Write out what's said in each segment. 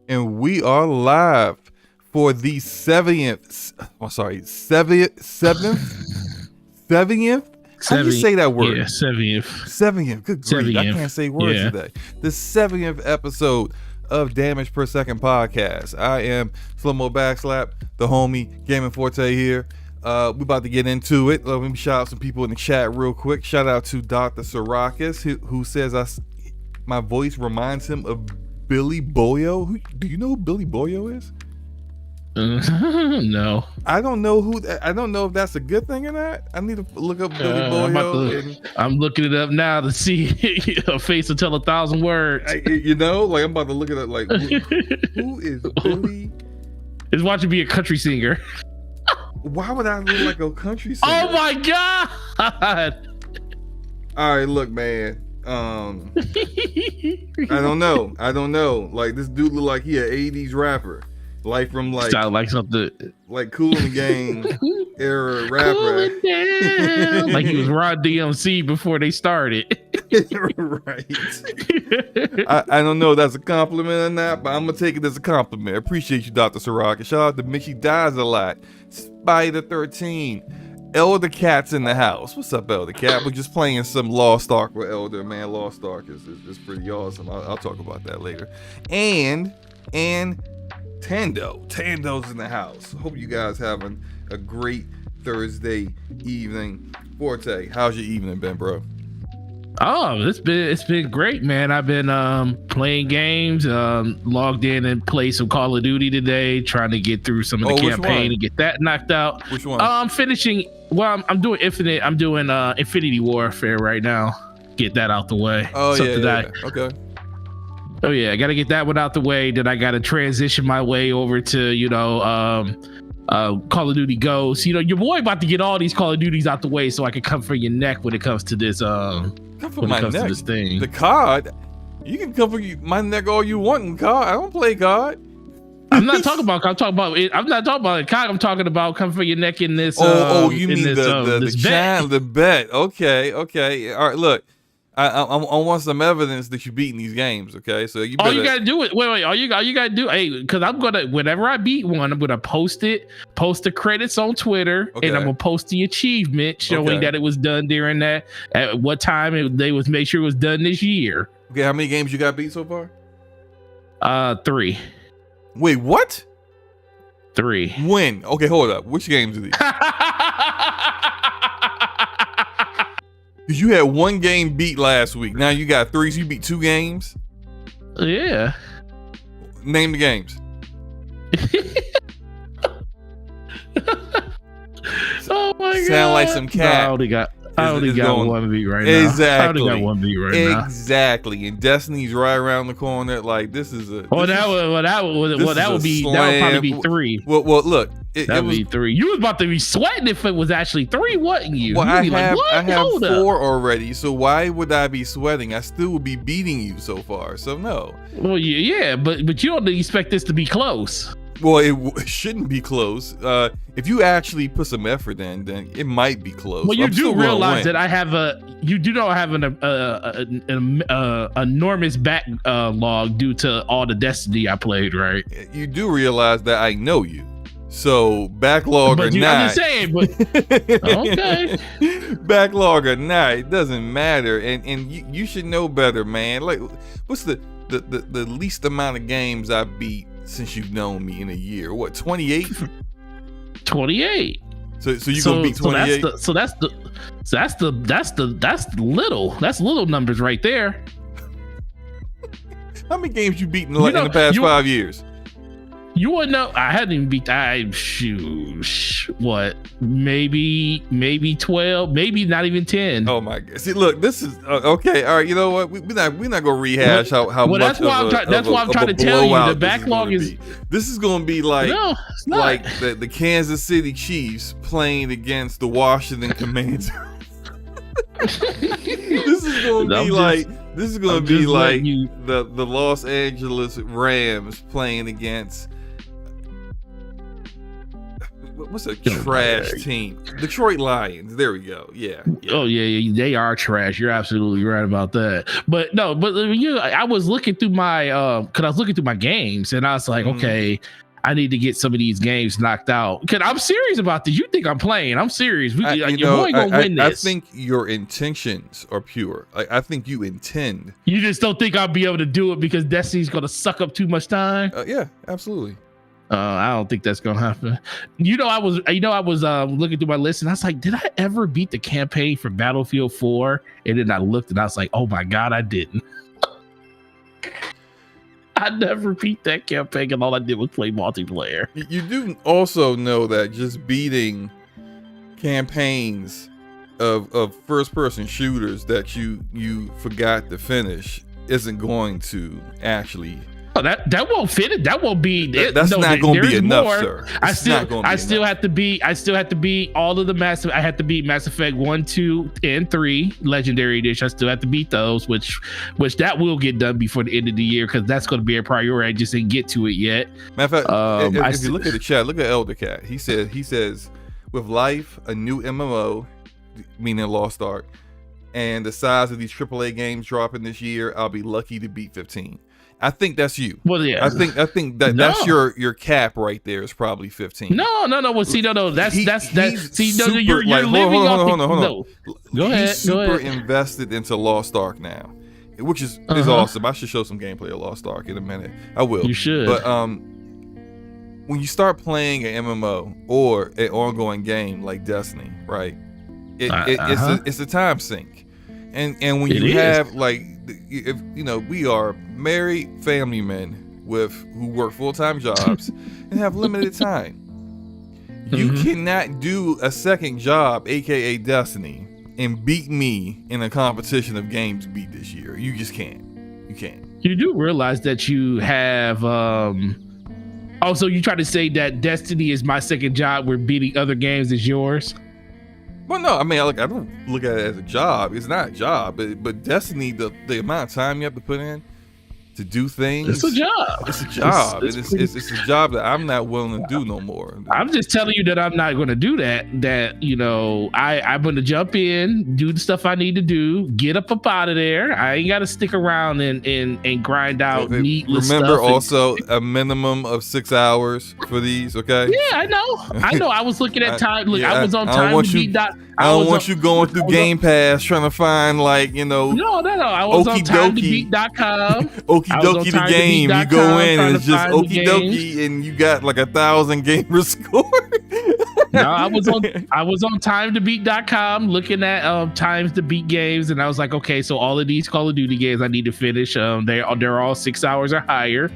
And we are live for the 70th. How do you say that word? Yeah, 70th. 70th. Good grief. I can't say words today. The 70th episode of Damage Per Second podcast. I am Slow-Mo Backslap, the homie Gaming Forte here. We about to get into it. Let me shout out some people in the chat real quick. Shout out to Dr. Sarakis, who says my voice reminds him of Billy Boyo. Do you know who Billy Boyo is? No. I don't know if that's a good thing or not. I need to look up Billy Boyo. I'm looking it up now to see a face to tell 1,000 words. I'm about to look at it like, who is Billy? Is watching be a country singer. Why would I look like a country singer? Oh my God. All right, look, man. I don't know. Like, this dude look like he an 80s rapper. Like from sound like something like Cool in the Game era rapper. Cool like he was Rod DMC before they started. Right. I don't know if that's a compliment or not, but I'm gonna take it as a compliment. I appreciate you, Dr. Saraka. Shout out to Mickey Dies a Lot, Spider 13, Elder Cat's in the house. What's up, Elder Cat? We're just playing some Lost Ark with Elder, man. Lost Ark is pretty awesome. I'll talk about that later. And Tando's in the house. Hope you guys having a great Thursday evening. Forte, how's your evening been, bro? Oh, it's been great, man. I've been playing games, logged in and played some Call of Duty today, trying to get through some of the campaign and get that knocked out. Which one? I'm finishing. Well, I'm doing Infinite. I'm doing Infinity Warfare right now. Get that out the way. Oh, yeah. Okay. Oh yeah, I gotta get that one out the way. Then I gotta transition my way over to Call of Duty Ghosts. Your boy about to get all these Call of Duties out the way so I can come for your neck when it comes to this. To this thing. The COD, you can come for my neck all you want in COD. I don't play COD. I'm not talking about. I'm not talking about COD. I'm talking about come for your neck in this. You mean the bet? Okay. All right, look. I want some evidence that you're beating these games, okay? So you better... All you gotta do it. Wait. All you gotta do, because I'm gonna, whenever I beat one, I'm gonna post the credits on Twitter, and I'm gonna post the achievement showing that it was done during that, at what time they was make sure it was done this year. Okay, how many games you got beat so far? 3. Wait, what? 3. When? Okay, hold up. Which games are these? Because you had one game beat last week. Now you got 3, so you beat 2 games? Yeah. Name the games. Oh my God. Sound like some cat. I only got one beat right now. Exactly. I only got one beat right now. Exactly. And Destiny's right around the corner. Like, this is a... that would probably be 3. Well, look. That'd be 3. You was about to be sweating if it was actually 3, wasn't you? Well, I have 4 already, so why would I be sweating? I still would be beating you so far, so no. Well, yeah, but you don't expect this to be close. Well, it shouldn't be close. If you actually put some effort in, then it might be close. Well, you do realize that I have an enormous backlog due to all the Destiny I played, right? You do realize that I know you. So backlog or not, I'm just saying, but okay. Backlog or not, it doesn't matter, and you should know better, man. Like, what's the least amount of games I beat since you've known me in a year? What, 28? 28. So you gonna beat 28? That's little numbers right there. How many games you beat in the past 5 years? You wouldn't know. I hadn't even beat. What? Maybe 12. Maybe not even 10. Oh my God! See, look, this is okay. All right, you know what? We're not gonna rehash how much. That's why I'm trying to tell you. The backlog is. This is gonna be like the Kansas City Chiefs playing against the Washington Commanders. This is gonna be like the Los Angeles Rams playing against. what's a trash team? Detroit Lions. There we go. Yeah. Oh yeah, they are trash. You're absolutely right about that. But I was looking through my games, and I was like, okay, I need to get some of these games knocked out. Because I'm serious about this. You think I'm playing? I'm serious. Your boy gonna win this. I think your intentions are pure. I think you intend. You just don't think I'll be able to do it because Destiny's gonna suck up too much time? Yeah, absolutely. I don't think that's gonna happen. I was looking through my list, and I was like, did I ever beat the campaign for Battlefield 4? And then I looked, and I was like, oh my god, I didn't. I never beat that campaign, and all I did was play multiplayer. You do also know that just beating campaigns of first-person shooters that you forgot to finish isn't going to actually. Oh, that won't fit it. That won't be. That's not going to be enough, sir. I still have to beat all of the Mass. I have to beat Mass Effect 1, 2, and 3 Legendary Edition. I still have to beat those, which that will get done before the end of the year because that's going to be a priority. I just didn't get to it yet. Matter of fact, if you look at the chat, look at Elder Cat. He says, with life, a new MMO, meaning Lost Ark, and the size of these AAA games dropping this year, I'll be lucky to beat 15. I think that's you. Well, yeah. I think that's your cap right there is probably 15. No. Well, see, no. That's see, no, super, you're living hold on. No. Go ahead. He's super invested into Lost Ark now, which is awesome. I should show some gameplay of Lost Ark in a minute. I will. You should. But when you start playing an MMO or an ongoing game like Destiny, right? It's a time sink, and when you have if we are married family men who work full-time jobs and have limited time. You cannot do a second job, aka Destiny, and beat me in a competition of games beat this year. You just can't. You can't. You do realize that you have also you try to say that Destiny is my second job where beating other games is yours? Well, no, I mean, I don't look at it as a job. It's not a job, but Destiny, the amount of time you have to put in to do things. It's a job. It's a job. It's a job that I'm not willing to do no more. I'm just telling you that I'm not going to do that. I'm going to jump in, do the stuff I need to do, get up out of there. I ain't got to stick around and grind out needless stuff. Remember also a minimum of 6 hours for these, okay? Yeah, I know. I was looking at time. Look, I was on time to beat. I don't want you going through Game Pass trying to find No. I was on time to beat.com. Okie dokie the game. You go in and it's just okie dokie, and you got like 1,000 gamer score. No, I was on time to beat.com looking at times to beat games, and I was like, okay, so all of these Call of Duty games I need to finish. They're all 6 hours or higher.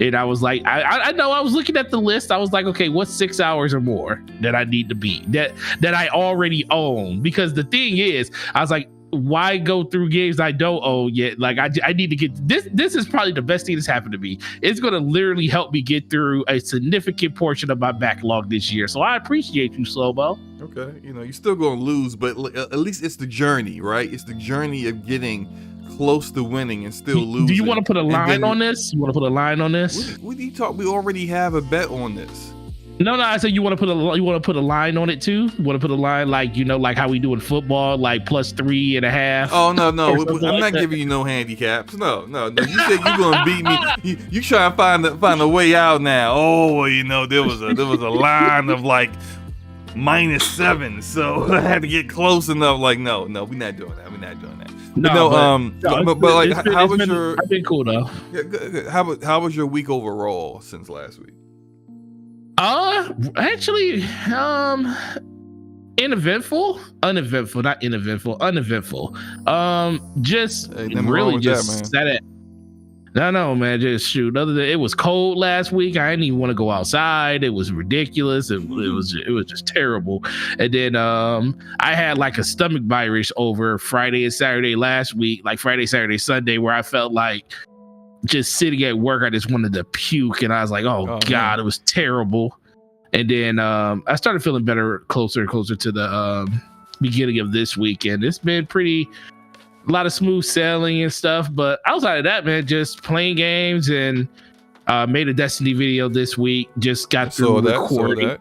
And I was like, I know I was looking at the list. I was like, okay, what's 6 hours or more that I need to beat that I already own? Because the thing is, I was like, why go through games I don't own yet? Like I need to get this. This is probably the best thing that's happened to me. It's going to literally help me get through a significant portion of my backlog this year. So I appreciate you, Slobo. Okay, you're still going to lose, but at least it's the journey, right? It's the journey of getting close to winning and still losing. Do you want to put a line on this? You want to put a line on this? What do you talk? We already have a bet on this. No, I said you want to put a line on it too. You want to put a line like how we do in football, like +3.5. Oh no, I'm not giving you no handicaps. No. You said you're gonna beat me. You try to find a way out now. Oh, there was a line of like -7, so I had to get close enough. Like no, we're not doing that. How was your? I've been cool though. Yeah, good. How was your week overall since last week? Actually, uneventful. Just really just sat at. No, man, just shoot. Other than it was cold last week, I didn't even want to go outside. It was ridiculous. It was just terrible. And then I had like a stomach virus over Friday and Saturday last week, like Friday, Saturday, Sunday, where I felt like just sitting at work, I just wanted to puke, and I was like, oh God, man. It was terrible. And then I started feeling better closer and closer to the beginning of this weekend. It's been a lot of smooth sailing and stuff, but outside of that, man, just playing games and made a Destiny video this week. Just got through recording.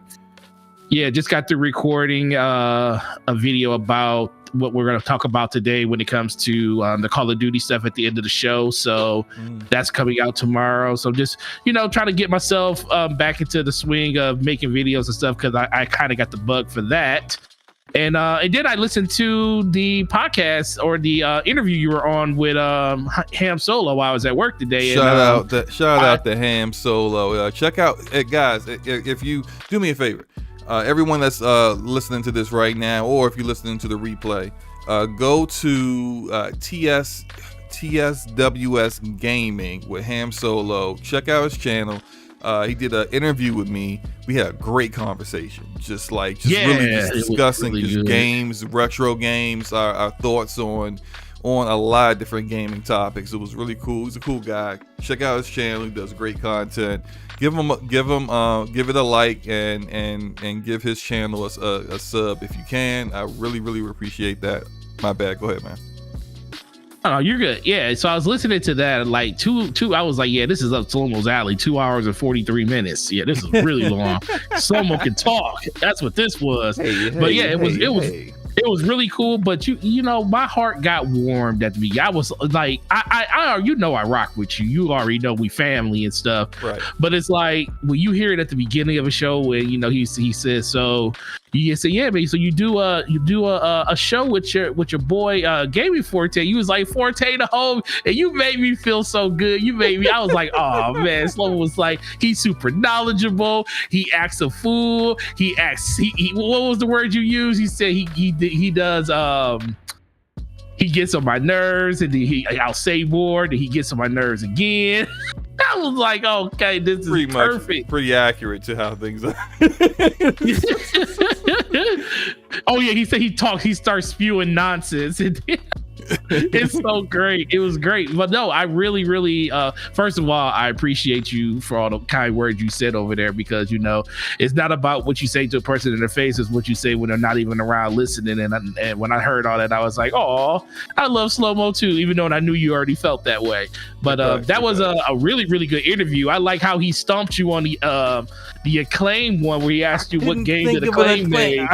Yeah, just got through recording a video about what we're going to talk about today when it comes to the Call of Duty stuff at the end of the show. So that's coming out tomorrow. So just, trying to get myself back into the swing of making videos and stuff, because I kind of got the bug for that. And then I listened to the podcast or the interview you were on with Ham Solo while I was at work today. Shout out to Ham Solo. Check out, guys, if you do me a favor, everyone that's listening to this right now, or if you're listening to the replay, go to TSWS Gaming with Ham Solo. Check out his channel. He did an interview with me. We had a great conversation, really discussing just games, retro games, our thoughts on a lot of different gaming topics. It was really cool. He's a cool guy. Check out his channel. He does great content. Give it a like and give his channel a sub if you can. I really, really appreciate that. My bad. Go ahead, man. Oh, you're good. Yeah. So I was listening to that like two. I was like, yeah, this is up Slomo's alley. 2 hours and 43 minutes. Yeah, this is really long. Slomo can talk. That's what this was. It was really cool, but my heart got warmed at the beginning. I was like, I rock with you. You already know we family and stuff. Right. But it's like when you hear it at the beginning of a show, when he says, so you say, yeah, man. So you do a show with your boy Gaming Forte. You was like, Forte the home, and you made me feel so good. I was like, oh man. Slomo was like, he's super knowledgeable. He acts a fool. He acts. He what was the word you used? He said he does he gets on my nerves, and I'll say more, and he gets on my nerves again. I was like, okay, this is perfect. Pretty accurate to how things are. Oh yeah, he said he starts spewing nonsense. It's so great. It was great. But no, I really, really, first of all, I appreciate you for all the kind words you said over there, because, it's not about what you say to a person in their face, it's what you say when they're not even around listening. And when I heard all that, I was like, oh, I love Slow-Mo too, even though I knew you already felt that way. But that was a really, really good interview. I like how he stomped you on the Acclaim one, where he asked you what game did Acclaim made.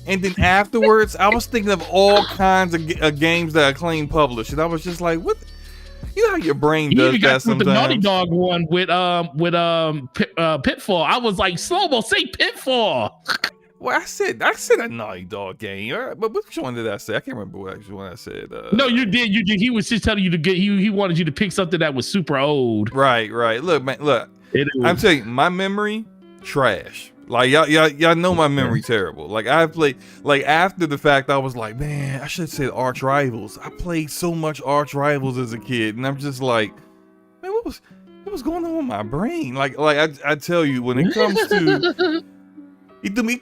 And then afterwards, I was thinking of all kinds of games that Acclaim published, and I was just like, what? You know how your brain does that sometimes. The Naughty Dog one with Pitfall. I was like, Slow-Mo, say Pitfall. Well, I said a Naughty Dog game, but which one did I say? I can't remember which one I said. No, you did. He was just telling you to get. He wanted you to pick something that was super old. Right. Look, man. Look, I'm telling you, my memory trash. Like y'all know my memory terrible. Like I played, like after the fact, I was like, man, I should have said Arch Rivals. I played so much Arch Rivals as a kid, and I'm just like, man, what was going on with my brain? Like I tell you, when it comes to he threw me a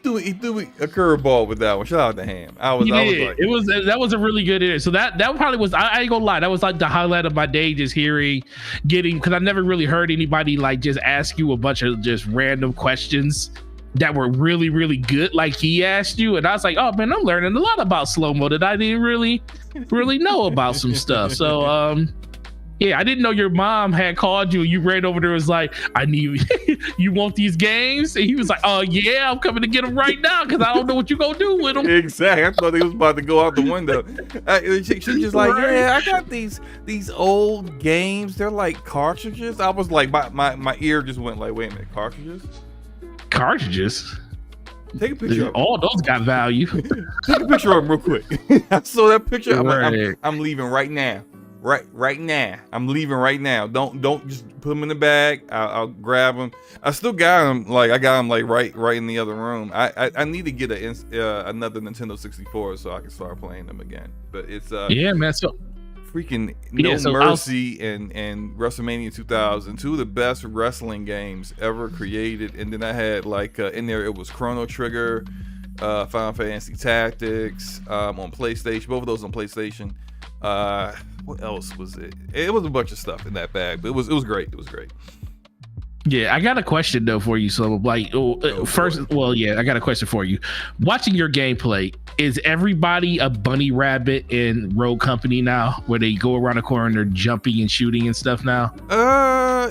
curveball with that one. Shout out to Ham. I was like, that was a really good interview. So that probably was, I ain't gonna lie, that was like the highlight of my day, just getting, because I never really heard anybody like just ask you a bunch of just random questions that were really, really good, like he asked you. And I was like, oh man, I'm learning a lot about Slow-Mo that I didn't really know about some stuff. So yeah, I didn't know your mom had called you and you ran over there and was like, I need you want these games? And he was like, oh yeah, I'm coming to get them right now, because I don't know what you gonna do with them. Exactly. I thought he was about to go out the window. She's just like, yeah, I got these old games. They're like cartridges. I was like, my ear just went like, wait a minute, cartridges? Take a picture of them. All those got value. Take a picture of them real quick. I saw that picture. I'm leaving right now. Right now. I'm leaving right now. Don't just put them in the bag. I'll grab them. I still got them. Like I got them like right in the other room. I need to get another Nintendo 64 so I can start playing them again. But it's yeah, man. So freaking No Mercy and WrestleMania 2000, two of the best wrestling games ever created. And then I had like in there it was Chrono Trigger, Final Fantasy Tactics on PlayStation. Both of those on PlayStation. What else was it? It was a bunch of stuff in that bag, but it was great. It was great. Yeah, I got a question though for you. So, like, I got a question for you. Watching your gameplay, is everybody a bunny rabbit in Rogue Company now, where they go around the corner and they're jumping and shooting and stuff now?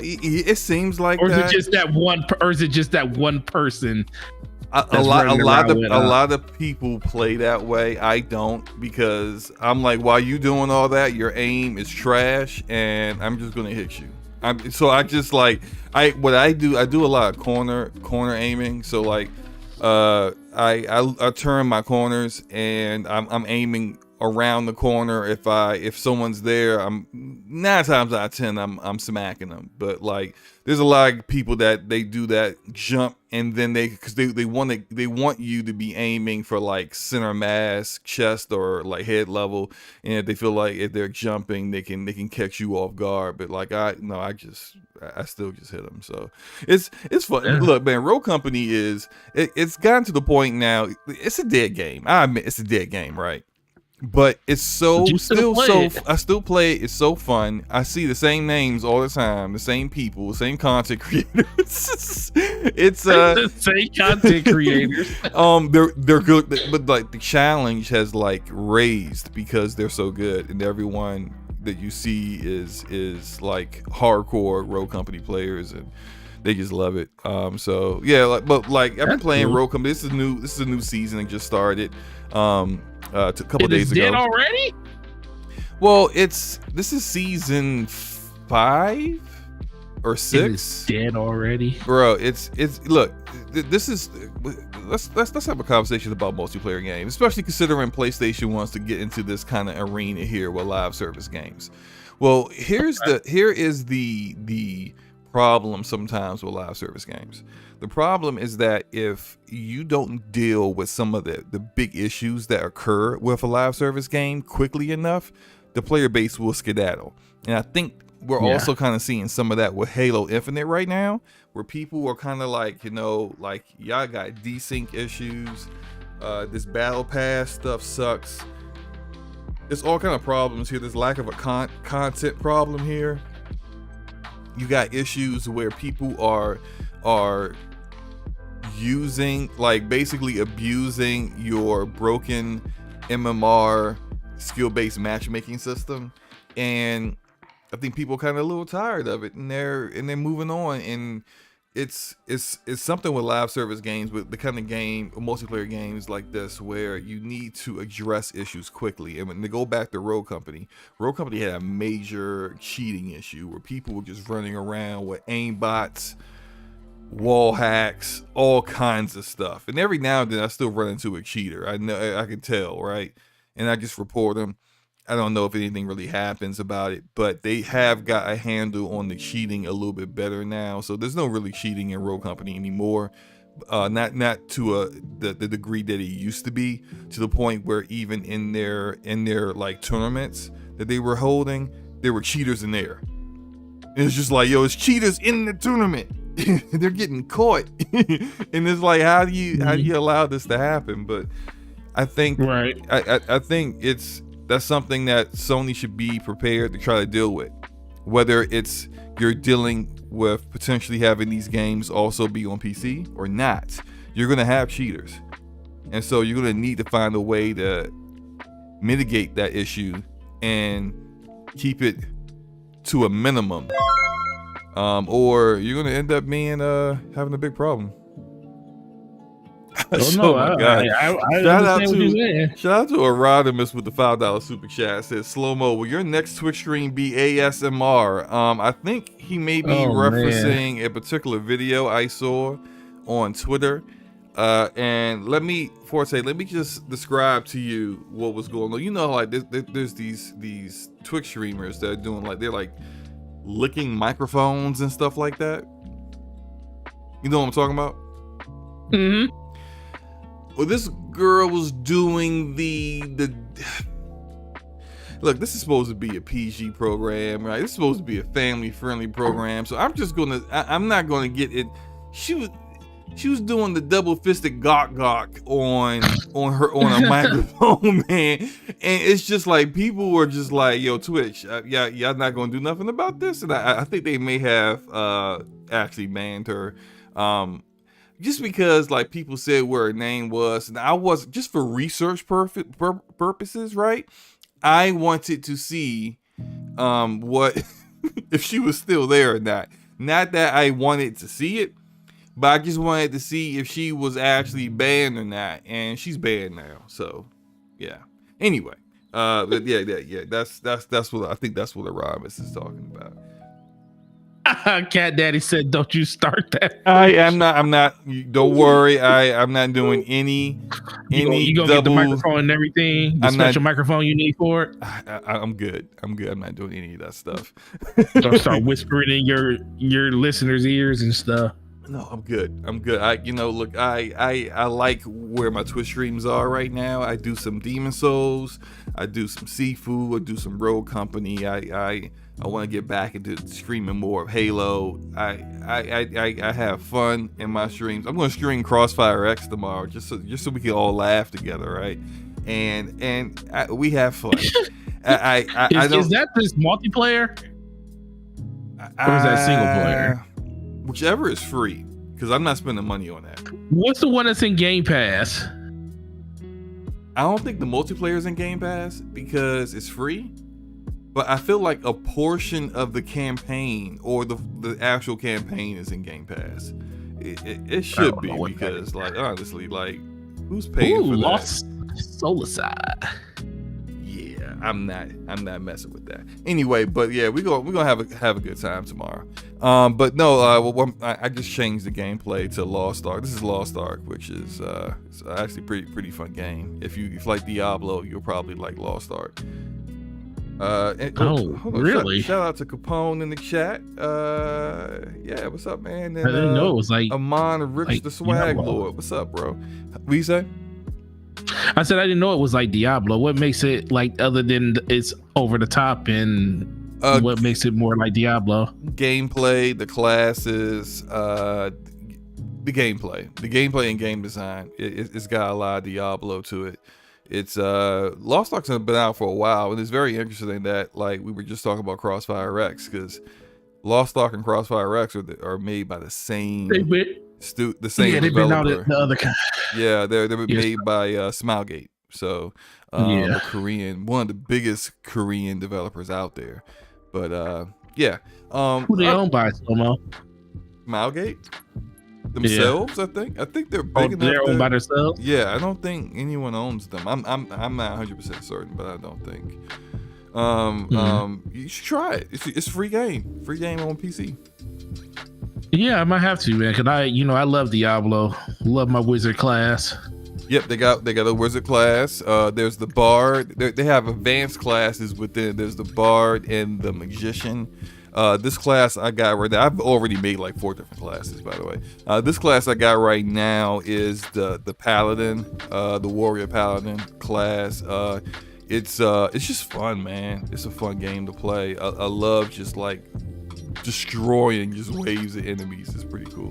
It seems like. Or is it just that one? Or is it just that one person a lot of people play that way. I don't, because I'm like, while you doing all that, your aim is trash, and I'm just gonna hit you. I just like I do a lot of corner aiming. So like I turn my corners and I'm aiming around the corner. If someone's there, I'm 9 times out of 10 I'm smacking them. But like there's a lot of people that they do that jump, and then they want you to be aiming for like center mass, chest, or like head level, and if they feel like if they're jumping they can catch you off guard. But like I still just hit them. So it's fun. Yeah. Look, man, Rogue Company it's gotten to the point now. It's a dead game. I admit it's a dead game, right? But it's I still play it. It's so fun. I see the same names all the time, the same people, the same content creators. It's the same content creators. They're good, but like the challenge has like raised because they're so good, and everyone that you see is like hardcore Rogue Company players, and they just love it. So yeah, like, but like I've been playing Rogue Company. This is a new season that just started. A couple days ago. Dead already? Well, this is season 5 or 6. It's dead already, bro. It's look. This is let's have a conversation about multiplayer games, especially considering PlayStation wants to get into this kind of arena here with live service games. Well, here is the problem sometimes with live service games. The problem is that if you don't deal with some of the big issues that occur with a live service game quickly enough, the player base will skedaddle. And I think we're also kind of seeing some of that with Halo Infinite right now, where people are kind of like, like y'all got desync issues. This battle pass stuff sucks. There's all kind of problems here. There's lack of a content problem here. You got issues where people are using, like basically abusing your broken MMR skill-based matchmaking system, and I think people are kind of a little tired of it, and they're moving on. And it's something with live service games, with the kind of game, multiplayer games like this, where you need to address issues quickly. And when they go back to Rogue Company had a major cheating issue where people were just running around with aimbots, wall hacks, all kinds of stuff. And every now and then I still run into a cheater. I know, I can tell, right? And I just report them. I don't know if anything really happens about it, but they have got a handle on the cheating a little bit better now. So there's no really cheating in Rogue Company anymore. Not to the degree that it used to be, to the point where even in their like tournaments that they were holding, there were cheaters in there. And it's just like, yo, it's cheaters in the tournament. They're getting caught. And it's like, how do you allow this to happen? But I think I think that's something that Sony should be prepared to try to deal with. Whether it's you're dealing with potentially having these games also be on PC or not, you're going to have cheaters. And so you're going to need to find a way to mitigate that issue and keep it to a minimum. Or you're going to end up being having a big problem. Oh my God. Shout out to Erodimus with the $5 super chat. Says, Slow-mo, will your next Twitch stream be ASMR? I think he may be referencing a particular video I saw on Twitter. And let me just describe to you what was going on. You know, like there's these Twitch streamers that are doing like, they're like licking microphones and stuff like that. You know what I'm talking about? Mm-hmm. Well, this girl was doing the look, this is supposed to be a PG program, right? This is supposed to be a family-friendly program. So I'm not gonna get it. She was doing the double-fisted gawk on a microphone, man. And it's just like, people were just like, yo, Twitch, y'all not gonna do nothing about this? And I think they may have actually banned her. Just because like people said where her name was, and I was just for research purposes, right? I wanted to see what if she was still there or not. Not that I wanted to see it, But I just wanted to see if she was actually banned or not, and she's banned now. So, yeah. Anyway, but yeah. That's what I think. That's what Aramis is talking about. Cat Daddy said, "Don't you start that." I'm not. Don't worry. I'm not doing any. You gonna get the microphone and everything? The special microphone you need for it? I'm good. I'm not doing any of that stuff. Don't start whispering in your listeners' ears and stuff. No, I'm good. Look, I like where my Twitch streams are right now. I do some Demon Souls. I do some Sifu. I do some Road Company. I want to get back into streaming more of Halo. I have fun in my streams. I'm going to stream Crossfire X tomorrow, just so we can all laugh together, right? And we have fun. Is that this multiplayer, or is that single player? Whichever is free, because I'm not spending money on that. What's the one that's in Game Pass? I don't think the multiplayer is in Game Pass because it's free. But I feel like a portion of the campaign or the actual campaign is in Game Pass. It should be, because like honestly, like who's paying for that? Lost Solicide. Yeah, I'm not messing with that. Anyway, but yeah, we're gonna have a good time tomorrow. But no, I just changed the gameplay to Lost Ark. This is Lost Ark, which is it's actually pretty fun game. If you like Diablo, you'll probably like Lost Ark. Really? Shout out to Capone in the chat. Yeah, what's up, man? And, I didn't know it was like Amon Rich like the Swag Diablo. Lord. What's up, bro? What you say? I said I didn't know it was like Diablo. What makes it like, other than it's over the top, and what makes it more like Diablo? Gameplay, the classes, the gameplay and game design. It's got a lot of Diablo to it. It's Lost Ark's been out for a while, and it's very interesting that, like, we were just talking about Crossfire X, because Lost Ark and Crossfire X are made by the same same they've been out at the other kind. Yeah, they're made by Smilegate, so a Korean, one of the biggest Korean developers out there. But yeah, who they owned by, Slomo? Smilegate themselves, yeah. I think they're big enough. They're owned by themselves. Yeah, I don't think anyone owns them. I'm not 100% certain, but I don't think. You should try it. It's free game on PC. Yeah, I might have to, man, because I love Diablo. Love my wizard class. Yep, they got a wizard class. There's the bard. They have advanced classes within. There's the bard and the magician. This class I got right now, I've already made like 4 different classes, by the way. This class I got right now is the paladin, the warrior paladin class. It's just fun, man. It's a fun game to play. I love just like destroying just waves of enemies. It's pretty cool.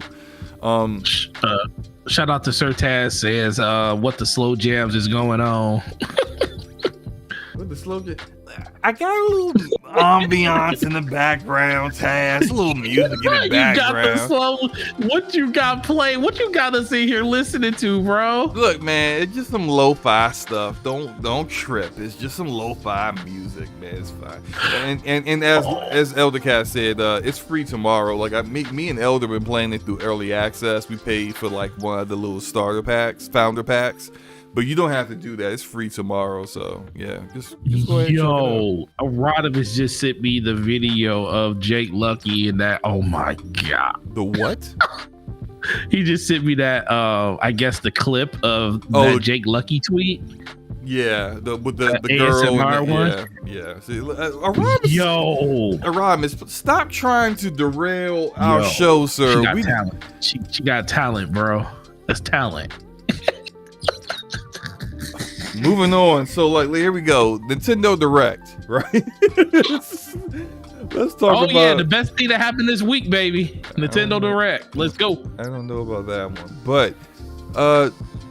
Shout out to Sir Taz, says what the slow jams is going on. What the slow jam? I got a little ambiance in the background, Taz. A little music in the background. What you got playing? What you got us in here listening to, bro? Look, man, it's just some lo-fi stuff. Don't trip. It's just some lo-fi music, man. It's fine. And as Elder Cat said, it's free tomorrow. Like me and Elder been playing it through early access. We paid for like one of the little starter packs, founder packs. But you don't have to do that. It's free tomorrow, so yeah. Just go ahead. Yo, Rodimus just sent me the video of Jake Lucky and that. Oh my god. The what? He just sent me that. I guess the clip of that Jake Lucky tweet. Yeah, with the girl. ASMR one. Yeah. See, Aramis, stop trying to derail our show, sir. She got talent. She got talent, bro. That's talent. Moving on, so like here we go, Nintendo Direct, right? Let's talk about. Oh yeah, the best thing that happened this week, baby. Nintendo Direct. Let's go. I don't know about that one, but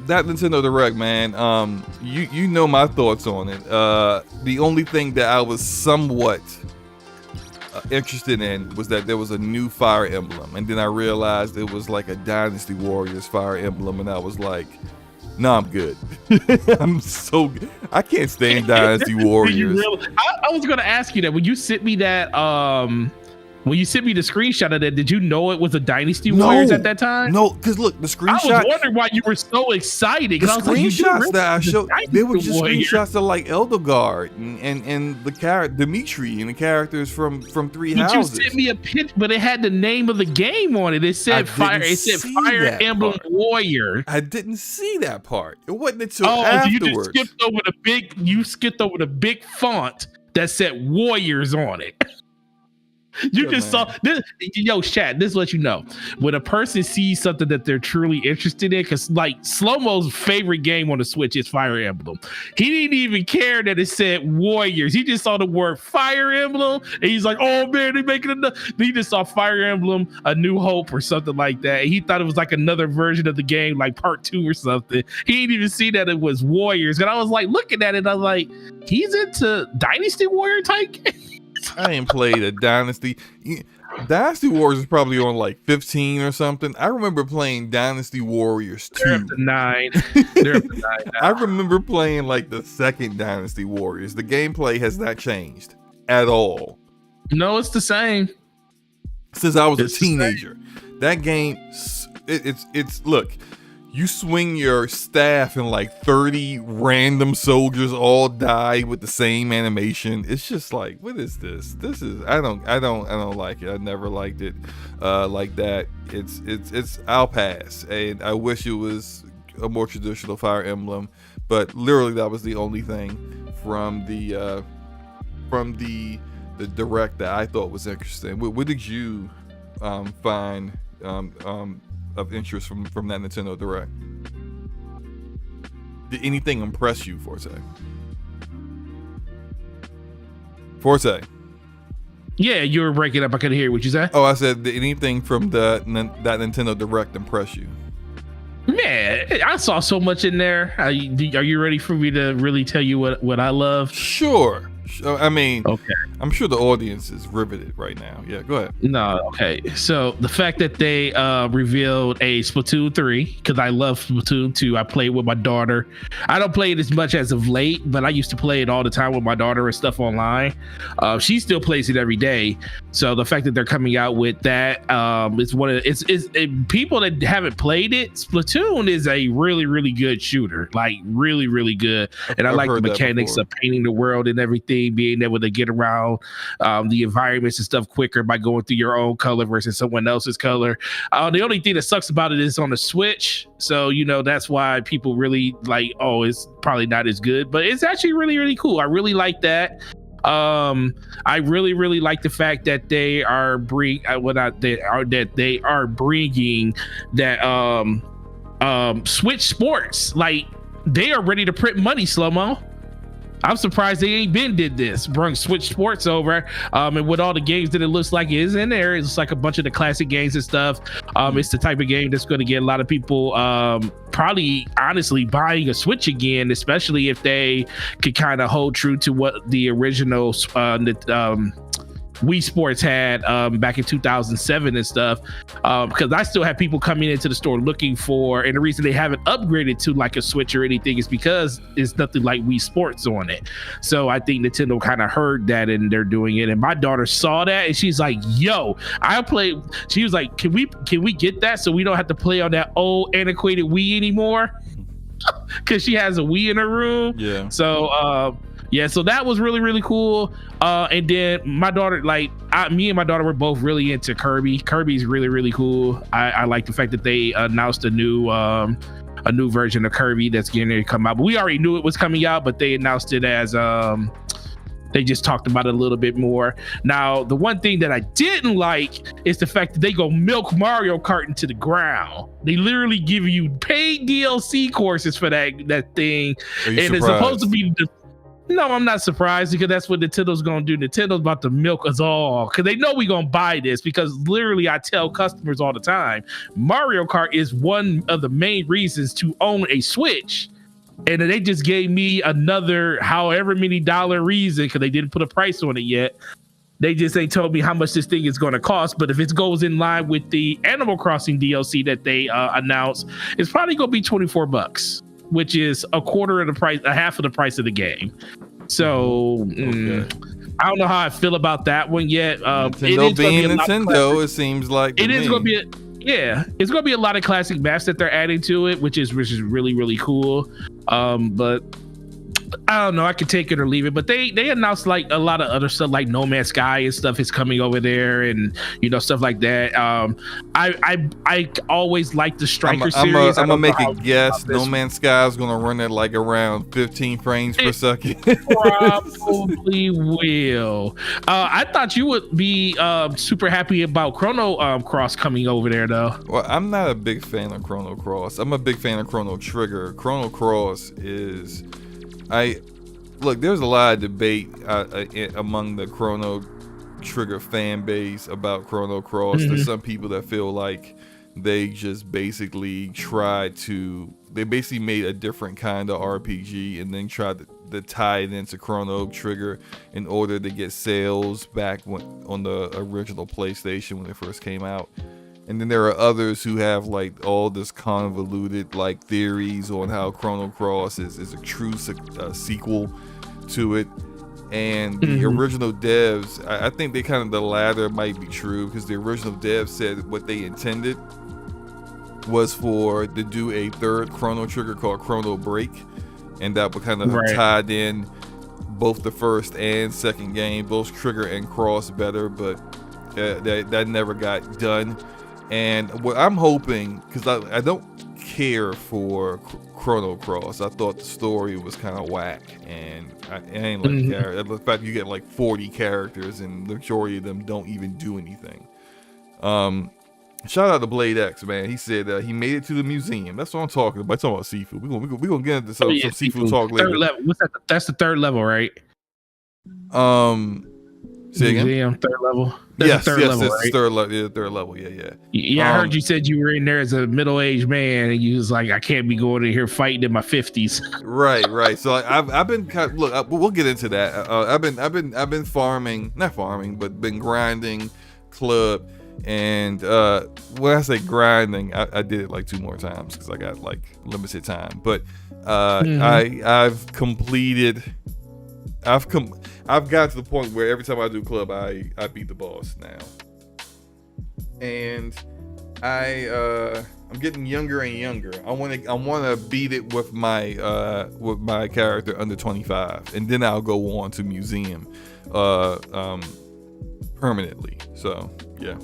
that Nintendo Direct, man. You know my thoughts on it. The only thing that I was somewhat interested in was that there was a new Fire Emblem, and then I realized it was like a Dynasty Warriors Fire Emblem, and I was like, no, I'm good. I'm so good. I can't stand Dynasty Warriors. I was gonna ask you that when you sent me that When you sent me the screenshot of that, did you know it was a Dynasty Warriors at that time? No, because look, the screenshot. I was wondering why you were so excited. The screenshots that I showed, they were just screenshots of like Eldegard and the character Dimitri and the characters from Three Houses. You sent me a picture, but it had the name of the game on it. It said Fire. It said Fire Emblem Warrior. I didn't see that part. It wasn't until afterwards. You just skipped over the big. You skipped over the big font that said Warriors on it. You just saw this. Yo, chat, this lets you know when a person sees something that they're truly interested in, because like Slow-Mo's favorite game on the Switch is Fire Emblem. He didn't even care that it said Warriors. He just saw the word Fire Emblem and he's like, oh man, they're making another. He just saw Fire Emblem A New Hope or something like that. He thought it was like another version of the game, like part 2 or something. He didn't even see that it was Warriors. And I was like looking at it, I was like, he's into Dynasty Warrior type games. I ain't played a Dynasty. Dynasty Warriors is probably on like 15 or something. I remember playing Dynasty Warriors 2. They're up to 9. They're up to 9 now. I remember playing like the second Dynasty Warriors. The gameplay has not changed at all. No, it's the same. Since I was a teenager. That game, it's look, you swing your staff and like 30 random soldiers all die with the same animation. It's just like, what is this? This is I don't like it. I never liked it like that. It's I'll pass. And I wish it was a more traditional Fire Emblem, but literally that was the only thing from the direct that I thought was interesting. What did you find of interest from that Nintendo Direct? Did anything impress you, Forte? Yeah, you were breaking up. I couldn't hear what you said. Oh, I said, did anything from that Nintendo Direct impress you? Man, I saw so much in there. Are you ready for me to really tell you what I love? Sure. I mean, okay. I'm sure the audience is riveted right now. Yeah, go ahead. No, okay. So the fact that they revealed a Splatoon 3, because I love Splatoon 2. I played with my daughter. I don't play it as much as of late, but I used to play it all the time with my daughter and stuff online. She still plays it every day. So the fact that they're coming out with that is one of people that haven't played it. Splatoon is a really, really good shooter, like really, really good. And I like the mechanics of painting the world and everything, being able to get around the environments and stuff quicker by going through your own color versus someone else's color. The only thing that sucks about it is on the Switch. So, that's why people really like, oh, it's probably not as good, but it's actually really, really cool. I really like that. I really, really like the fact that they are bringing that Switch Sports. Like, they are ready to print money, Slow-Mo. I'm surprised they ain't did this. Brung Switch Sports over, and with all the games that it looks like is in there, it's like a bunch of the classic games and stuff. It's the type of game that's going to get a lot of people probably honestly buying a Switch again, especially if they could kind of hold true to what the original Wii Sports had back in 2007 and stuff, because I still have people coming into the store looking for, and the reason they haven't upgraded to like a Switch or anything is because it's nothing like Wii Sports on it. So I think Nintendo kind of heard that and they're doing it, and my daughter saw that and she's like, yo, she was like, can we get that so we don't have to play on that old antiquated Wii anymore? Because she has a Wii in her room. Yeah. So so that was really, really cool. And then my daughter, me and my daughter were both really into Kirby. Kirby's really, really cool. I like the fact that they announced a new version of Kirby that's getting ready to come out. But we already knew it was coming out, but they announced it as they just talked about it a little bit more. Now, the one thing that I didn't like is the fact that they go milk Mario Kart into the ground. They literally give you paid DLC courses for that thing. And it's supposed to be no, I'm not surprised, because that's what Nintendo's going to do. Nintendo's about to milk us all because they know we're going to buy this, because literally I tell customers all the time, Mario Kart is one of the main reasons to own a Switch. And they just gave me another however many dollar reason, because they didn't put a price on it yet. They just ain't told me how much this thing is going to cost. But if it goes in line with the Animal Crossing DLC that they announced, it's probably going to be $24. Which is a half of the price of the game. So, I don't know how I feel about that one yet. Nintendo being Nintendo, it seems like it is going to be it's going to be a lot of classic maps that they're adding to it, which is really, really cool. But I don't know, I could take it or leave it. But they announced like a lot of other stuff, like No Man's Sky and stuff is coming over there, and stuff like that. I always like the Striker series. I'm gonna make a guess. No Man's Sky is gonna run at like around 15 frames per second. Probably will. I thought you would be super happy about Chrono Cross coming over there, though. Well, I'm not a big fan of Chrono Cross. I'm a big fan of Chrono Trigger. Chrono Cross is, there's a lot of debate among the Chrono Trigger fan base about Chrono Cross. There's some people that feel like they just basically they basically made a different kind of RPG and then tried to tie it into Chrono Trigger in order to get sales back on the original PlayStation when it first came out. And then there are others who have like all this convoluted like theories on how Chrono Cross is a true sequel to it. And the original devs, I think the latter might be true, because the original devs said what they intended was to do a third Chrono Trigger called Chrono Break, and that would kind of tied in both the first and second game, both Trigger and Cross better, but that never got done. And what I'm hoping, because I don't care for Chrono Cross, I thought the story was kind of whack, and I ain't like the fact you get like 40 characters and the majority of them don't even do anything. Shout out to Blade X, man. He said he made it to the museum. That's what I'm talking about. I'm talking about seafood. We're gonna get into some seafood talk later. Third level. What's that? That's the third level, right? Say again? Museum, third level. That's third level, right? Third level. Yeah, third level. Yeah. Yeah, I heard you said you were in there as a middle-aged man, and you was like, I can't be going in here fighting in my 50s. Right. So I've been we'll get into that. I've been been grinding club, and when I say grinding, I did it like 2 more times because I got like limited time. But I've completed. I've got to the point where every time I do club, I beat the boss now, and I'm getting younger and younger. I want to beat it with my character under 25, and then I'll go on to museum permanently. So yeah.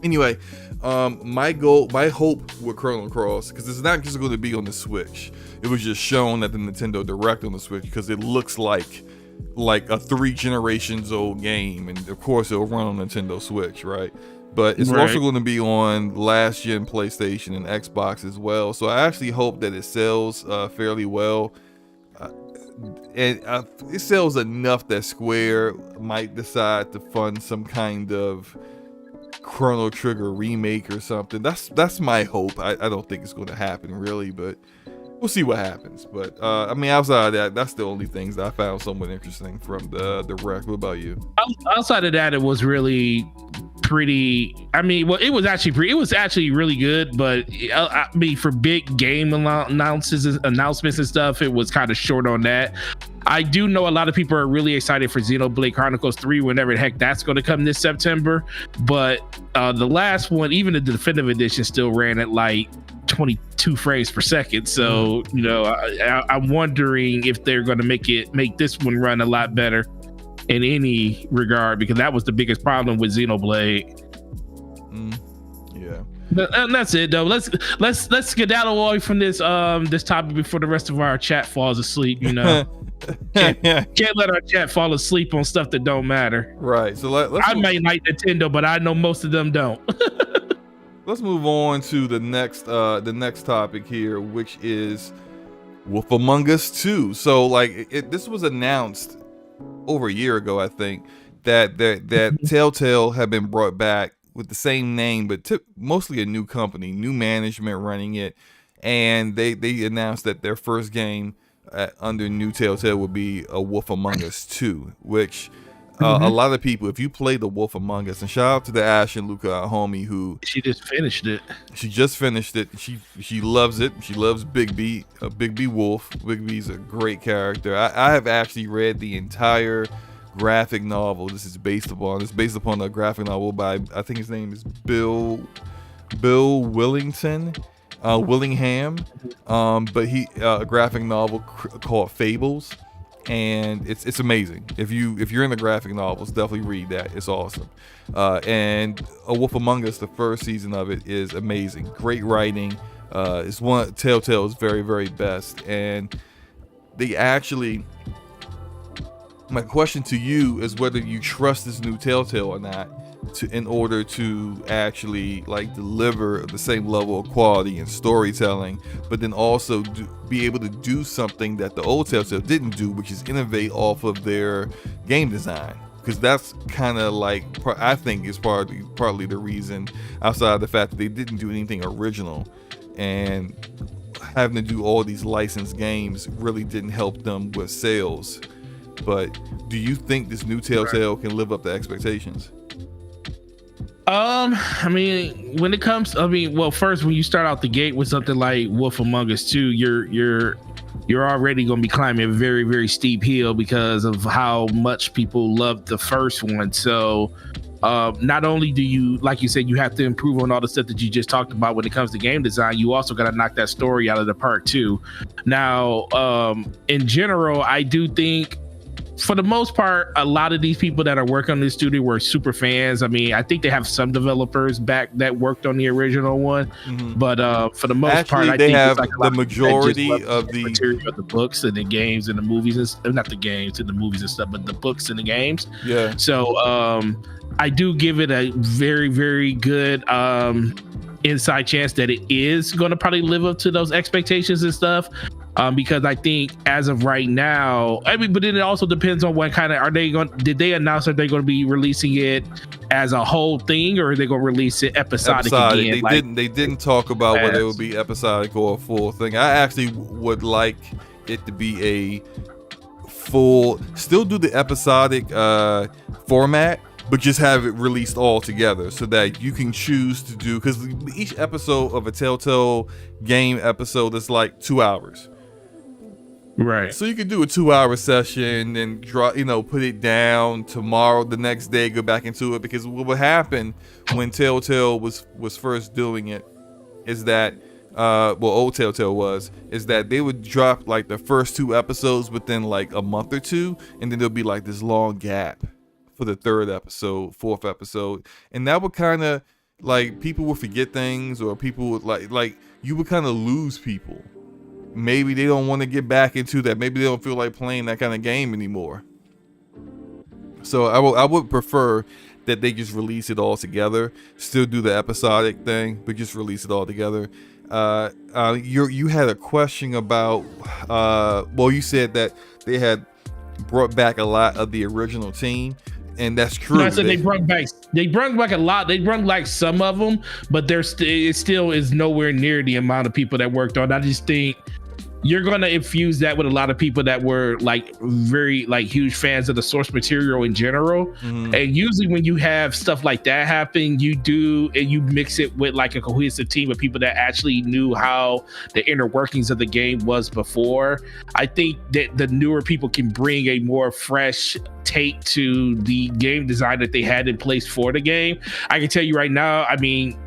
Anyway, my hope with Chrono Cross, because it's not just going to be on the Switch. It was just shown at the Nintendo Direct on the Switch because it looks like a 3 generations old game, and of course it'll run on Nintendo Switch, right? But it's also going to be on last gen PlayStation and Xbox as well. So I actually hope that it sells fairly well, and it sells enough that Square might decide to fund some kind of Chrono Trigger remake or something. That's my hope. I don't think it's going to happen really, but we'll see what happens. But outside of that, that's the only things that I found somewhat interesting from the Direct. What about you? Outside of that, it was really pretty. It was actually really good. But for big game announcements and stuff, it was kind of short on that. I do know a lot of people are really excited for Xenoblade Chronicles 3 whenever the heck that's going to come this September. But the last one, even the definitive edition, still ran at like 22 frames per second. So I'm wondering if they're going to make this one run a lot better in any regard, because that was the biggest problem with Xenoblade. And that's it though. Let's skedaddle away from this topic before the rest of our chat falls asleep. Can't let our chat fall asleep on stuff that don't matter. Right. So I might like Nintendo, but I know most of them don't. Let's move on to the next topic here, which is Wolf Among Us 2. So this was announced over a year ago, I think, that Telltale had been brought back with the same name, but mostly a new company, new management running it, and they announced that their first game under new Telltale would be a Wolf Among Us 2, which a lot of people, if you play the Wolf Among Us, and shout out to the Ash and Luca, our homie, who she just finished it. She loves it. She loves Big B, Big B Wolf. Big B's a great character. I have actually read the entire graphic novel this is based upon. It's based upon a graphic novel by, I think his name is Bill Willingham, but he a graphic novel called Fables, and it's amazing. If you're into graphic novels, definitely read that. It's awesome. And A Wolf Among Us, the first season of it is amazing. Great writing. It's one of Telltale's very, very best, and they actually. My question to you is whether you trust this new Telltale or not, in order to actually like deliver the same level of quality and storytelling, but then also be able to do something that the old Telltale didn't do, which is innovate off of their game design. Because that's kind of like, I think is partly the reason, outside of the fact that they didn't do anything original, and having to do all these licensed games really didn't help them with sales. But do you think this new Telltale can live up to expectations? I mean, when it comes, well, first, when you start out the gate with something like Wolf Among Us 2, you're already going to be climbing a very, very steep hill because of how much people loved the first one. So not only do you, like you said, you have to improve on all the stuff that you just talked about when it comes to game design, you also got to knock that story out of the park too. Now, in general, I do think, for the most part, a lot of these people that are working on this studio were super fans. I mean, I think they have some developers back that worked on the original one, but for the most part, I think have it's like the majority of the material of the books and the games and the movies, and not the games and the movies and stuff, but the books and the games. Yeah. So I do give it a very, very good inside chance that it is going to probably live up to those expectations and stuff. Because I think as of right now, I mean, but then it also depends on what kind of, did they announce that they're going to be releasing it as a whole thing, or are they going to release it episodic again? They didn't talk about whether it would be episodic or a full thing. I actually would like it to be a full, still do the episodic format, but just have it released all together so that you can choose to do, because each episode of a Telltale game episode is like 2 hours. Right. So you could do a 2-hour session and put it down tomorrow, the next day, go back into it. Because what would happen when Telltale was first doing it is that, old Telltale is that they would drop like the first 2 episodes within like a month or two, and then there'll be like this long gap for the 3rd episode, 4th episode, and that would kind of like, people would forget things, or people would like you would kind of lose people. Maybe they don't want to get back into that. Maybe they don't feel like playing that kind of game anymore. So I would prefer that they just release it all together. Still do the episodic thing, but just release it all together. You had a question about, you said that they had brought back a lot of the original team, and that's true. No, I said they brought back a lot. They brought like some of them, but it still is nowhere near the amount of people that worked on. I just think you're gonna infuse that with a lot of people that were like very like huge fans of the source material in general. And usually when you have stuff like that happen, you mix it with like a cohesive team of people that actually knew how the inner workings of the game was before. I think that the newer people can bring a more fresh take to the game design that they had in place for the game. I can tell you right now, I mean,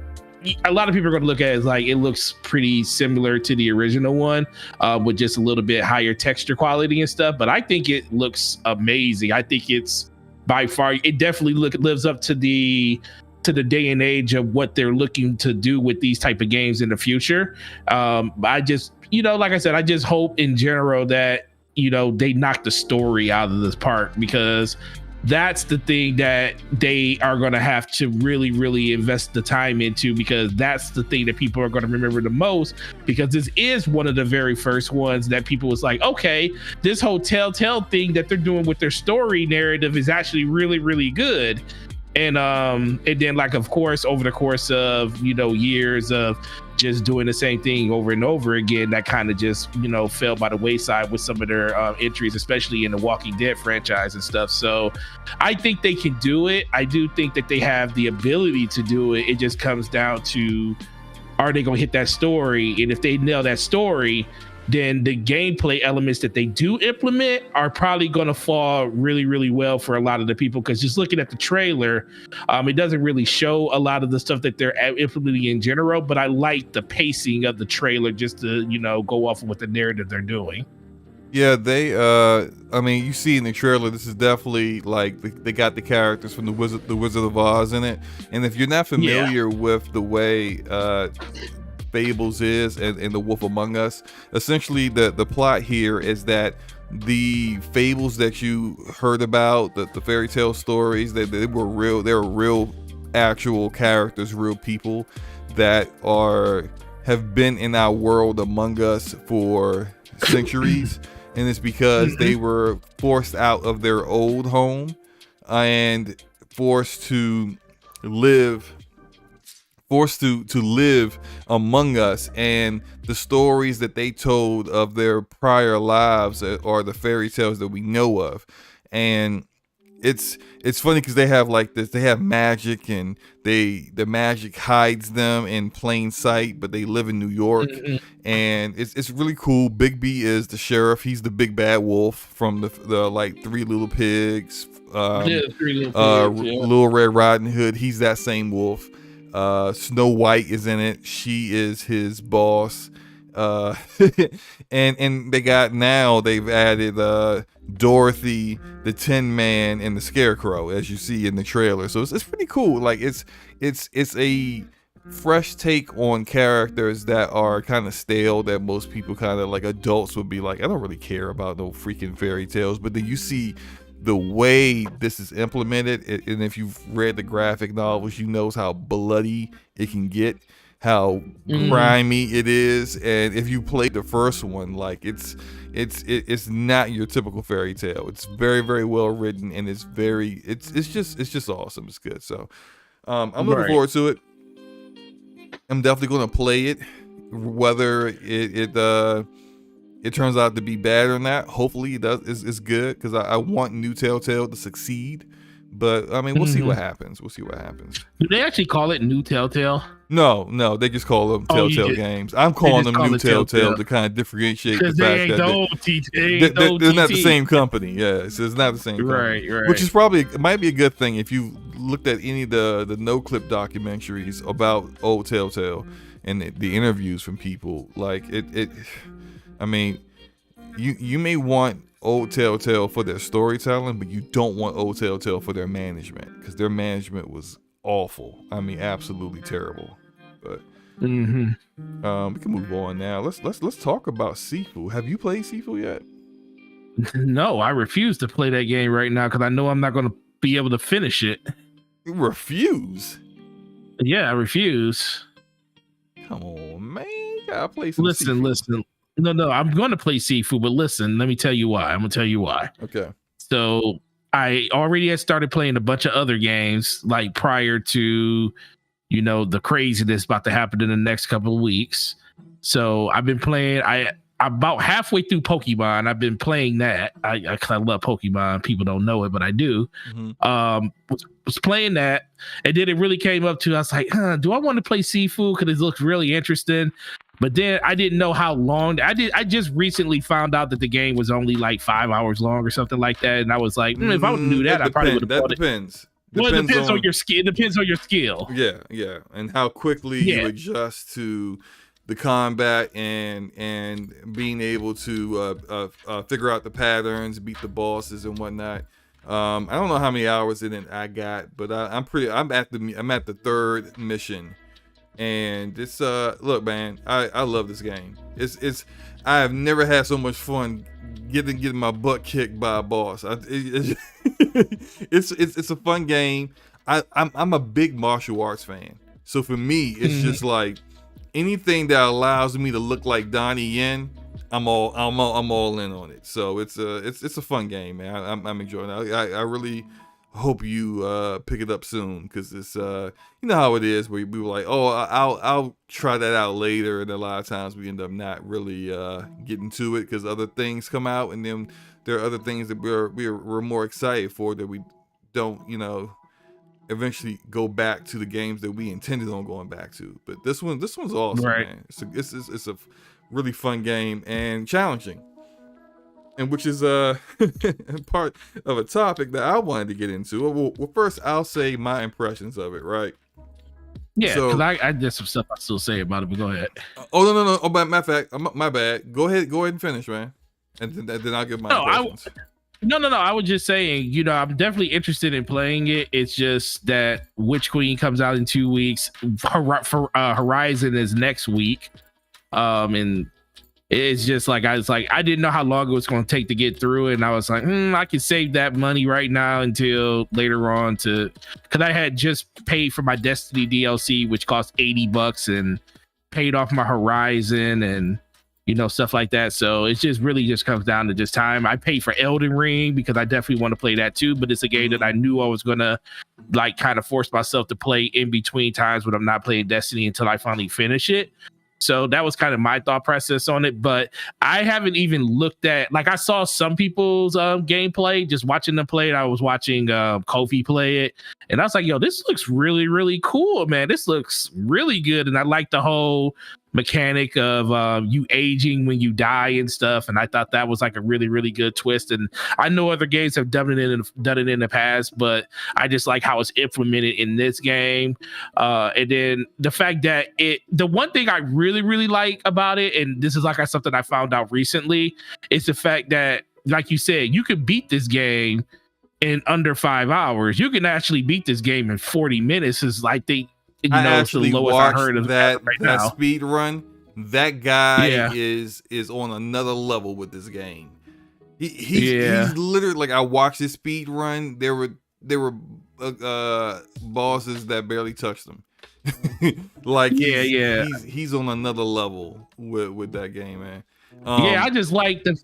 a lot of people are going to look at it as like, it looks pretty similar to the original one, with just a little bit higher texture quality and stuff. But I think it looks amazing. I think it's by far, it definitely lives up to the day and age of what they're looking to do with these type of games in the future. I just, like I said, I just hope in general that, they knock the story out of this part, because that's the thing that they are going to have to really, really invest the time into, because that's the thing that people are going to remember the most, because this is one of the very first ones that people was like, okay, this whole Telltale thing that they're doing with their story narrative is actually really, really good. And then, like, of course, over the course of, years of just doing the same thing over and over again, that kind of just, fell by the wayside with some of their entries, especially in the Walking Dead franchise and stuff. So I think they can do it. I do think that they have the ability to do it. It just comes down to, are they going to hit that story? And if they nail that story, then the gameplay elements that they do implement are probably going to fall really, really well for a lot of the people. Because just looking at the trailer, it doesn't really show a lot of the stuff that they're implementing in general. But I like the pacing of the trailer just to, go off of what the narrative they're doing. Yeah, they. I mean, you see in the trailer, this is definitely like they got the characters from the Wizard of Oz in it. And if you're not familiar with the way Fables is and The Wolf Among Us, essentially the plot here is that the fables that you heard about, the fairy tale stories, they were real. They were real, actual characters, real people that have been in our world among us for centuries. And it's because they were forced out of their old home and forced to live among us. And the stories that they told of their prior lives are the fairy tales that we know of. And it's funny because they have like this, they have magic, and the magic hides them in plain sight, but they live in New York. And it's really cool. Big B is the sheriff. He's the big bad wolf from the like Three Little Pigs, Little Red Riding Hood. He's that same wolf. Snow White is in it. She is his boss. And they've added Dorothy, the Tin Man, and the Scarecrow, as you see in the trailer. So it's pretty cool. Like it's a fresh take on characters that are kind of stale, that most people kind of like adults would be like, I don't really care about no freaking fairy tales. But then you see the way this is implemented, and if you've read the graphic novels, you know how bloody it can get, how grimy it is. And if you played the first one, like it's not your typical fairy tale. It's very, very well written, and it's just awesome. It's good. So I'm looking forward to it. I'm definitely going to play it, whether it turns out to be bad or not. Hopefully it does is good, because I want New Telltale to succeed. But I mean, we'll see what happens. Do they actually call it New Telltale? No, they just call them Telltale Games. I'm calling them New Telltale to kind of differentiate the fact that they're not the same company. Yeah, it's not the same company. Right. Which is might be a good thing if you looked at any of the no-clip documentaries about old Telltale and the interviews from people. Like it I mean, you may want old Telltale for their storytelling, but you don't want old Telltale for their management, because their management was awful. I mean, absolutely terrible. But we can move on now. Let's talk about Sifu. Have you played Sifu yet? No, I refuse to play that game right now because I know I'm not going to be able to finish it. You refuse? Yeah, I refuse. Come on, man. You gotta play some Listen. No, I'm going to play Sifu, but listen, let me tell you why. I'm going to tell you why. Okay. So I already had started playing a bunch of other games, like prior to, the craziness about to happen in the next couple of weeks. So I've been playing, I'm about halfway through Pokemon. I've been playing that. I love Pokemon. People don't know it, but I do. Was playing that, and then it really came up to, I was like, do I want to play Sifu? Because it looks really interesting. But then I didn't know how long. I just recently found out that the game was only like 5 hours long or something like that, and I was like, if I would do that, I probably would have bought it. Depends. Well, it depends on your skill. It depends on your skill. Yeah, and how quickly you adjust to the combat and being able to figure out the patterns, beat the bosses and whatnot. I don't know how many hours in it I got, but I'm at the third mission. And it's look, man, I love this game. I have never had so much fun getting my butt kicked by a boss. It's a fun game. I'm a big martial arts fan, so for me, it's just like anything that allows me to look like Donnie Yen, I'm all in on it. So it's a fun game, man. I'm enjoying it. I really hope you pick it up soon, because it's you know how it is, where we were like, oh, I'll try that out later, and a lot of times we end up not really getting to it because other things come out, and then there are other things that we're more excited for that we don't eventually go back to the games that we intended on going back to. But this one's awesome, right, man. It's a really fun game and challenging. And which is part of a topic that I wanted to get into. Well, first I'll say my impressions of it, right? Yeah, because I did some stuff I still say about it, but go ahead. Oh no! Oh, matter of fact, my bad. Go ahead and finish, man, and then I'll give my impressions. No. I was just saying, I'm definitely interested in playing it. It's just that Witch Queen comes out in 2 weeks. Horizon is next week, and it's just like I didn't know how long it was going to take to get through it, and I was like, I can save that money right now until later on because I had just paid for my Destiny DLC, which cost $80, and paid off my Horizon and stuff like that. So it just really just comes down to just time. I paid for Elden Ring because I definitely want to play that too, but it's a game that I knew I was gonna kind of force myself to play in between times when I'm not playing Destiny until I finally finish it. So that was kind of my thought process on it, but I haven't even looked at, I saw some people's gameplay, just watching them play it. I was watching Kofi play it, and I was like, yo, this looks really, really cool, man. This looks really good. And I like the whole mechanic of you aging when you die and stuff. And I thought that was a really, really good twist. And I know other games have done it in the past, but I just like how it's implemented in this game. And then the fact that the one thing I really, really like about it, and this is something I found out recently, is the fact that, like you said, you could beat this game in under 5 hours. You can actually beat this game in 40 minutes. Is it's the lowest I heard of that right now. Speed run. That guy is on another level with this game. He's literally I watched his speed run. There were bosses that barely touched him. He's on another level with that game, man. I just like the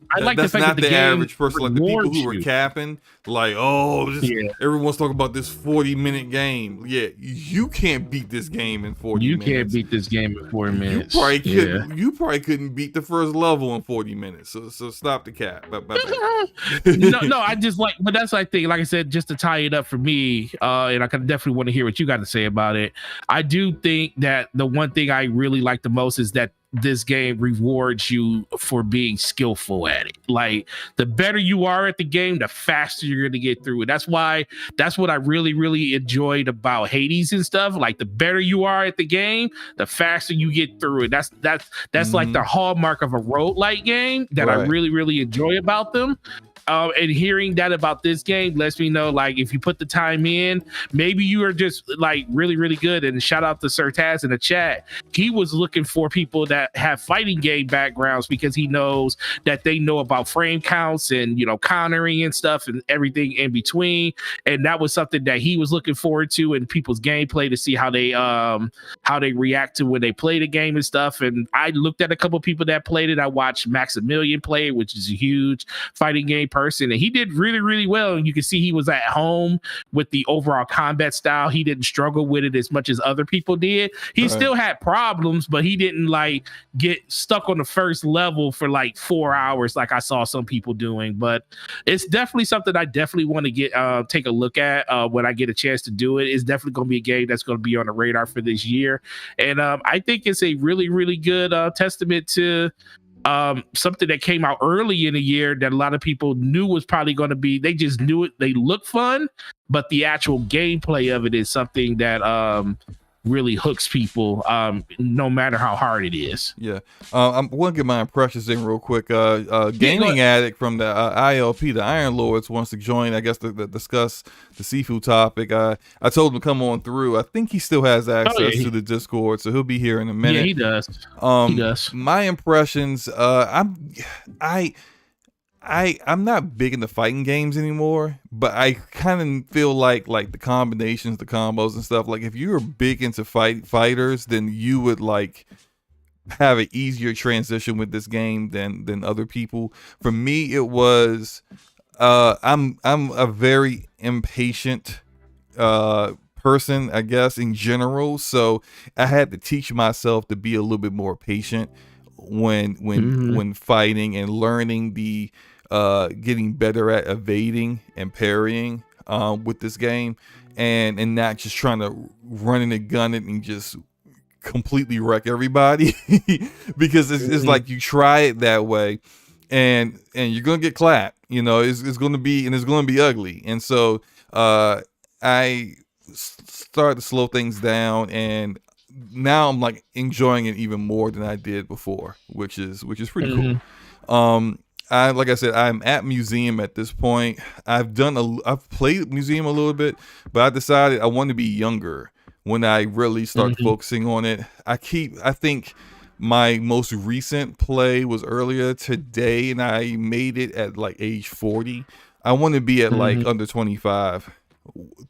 fact that the average person, like the people who were capping, everyone's talking about this 40-minute game. Yeah, you can't beat this game in 40 minutes. You can't beat this game in 40 minutes. You probably couldn't beat the first level in 40 minutes. So stop the cap. No, I just but that's I think, like I said, just to tie it up for me, and I can definitely want to hear what you got to say about it. I do think that the one thing I really like the most is that this game rewards you for being skillful at it. The better you are at the game, the faster you're going to get through it. That's what I really, really enjoyed about Hades and stuff. The better you are at the game, the faster you get through it. That's the hallmark of a roguelike game that I really, really enjoy about them. And hearing that about this game lets me know, if you put the time in, maybe you are just really, really good. And shout out to Sir Taz in the chat. He was looking for people that have fighting game backgrounds because he knows that they know about frame counts and, countering and stuff and everything in between. And that was something that he was looking forward to in people's gameplay, to see how they react to when they play the game and stuff. And I looked at a couple of people that played it. I watched Maximilian play it, which is a huge fighting game person, and he did really, really well. And you can see he was at home with the overall combat style. He didn't struggle with it as much as other people did. He still had problems, but he didn't get stuck on the first level for 4 hours like I saw some people doing. But it's definitely something I definitely want to take a look at when I get a chance to do it. It's definitely going to be a game that's going to be on the radar for this year, and I think it's a really, really good testament to something that came out early in the year that a lot of people knew was probably going to be, they just knew it, they look fun, but the actual gameplay of it is something that really hooks people, no matter how hard it is. I'm going to get my impressions in real quick. Gaming Addict from the ILP, the Iron Lords, wants to join, I guess, to discuss the Sifu topic. I told him to come on through. I think he still has access to the Discord, so he'll be here in a minute. Yeah, he does. He does. My impressions, I'm not big into fighting games anymore, but I kind of feel like the combinations, the combos and stuff, if you're big into fighters, then you would have an easier transition with this game than other people. For me, it was I'm a very impatient person, I guess, in general, so I had to teach myself to be a little bit more patient when fighting, and learning the getting better at evading and parrying with this game, and not just trying to run in and gun it and just completely wreck everybody because it's like you try it that way and you're gonna get clapped. It's gonna be ugly. And so I started to slow things down, and now I'm like enjoying it even more than I did before, which is pretty cool. Like I said, I'm at Museum at this point. I've played Museum a little bit, but I decided I want to be younger when I really start focusing on it. I think my most recent play was earlier today, and I made it at like age 40. I want to be at like under 25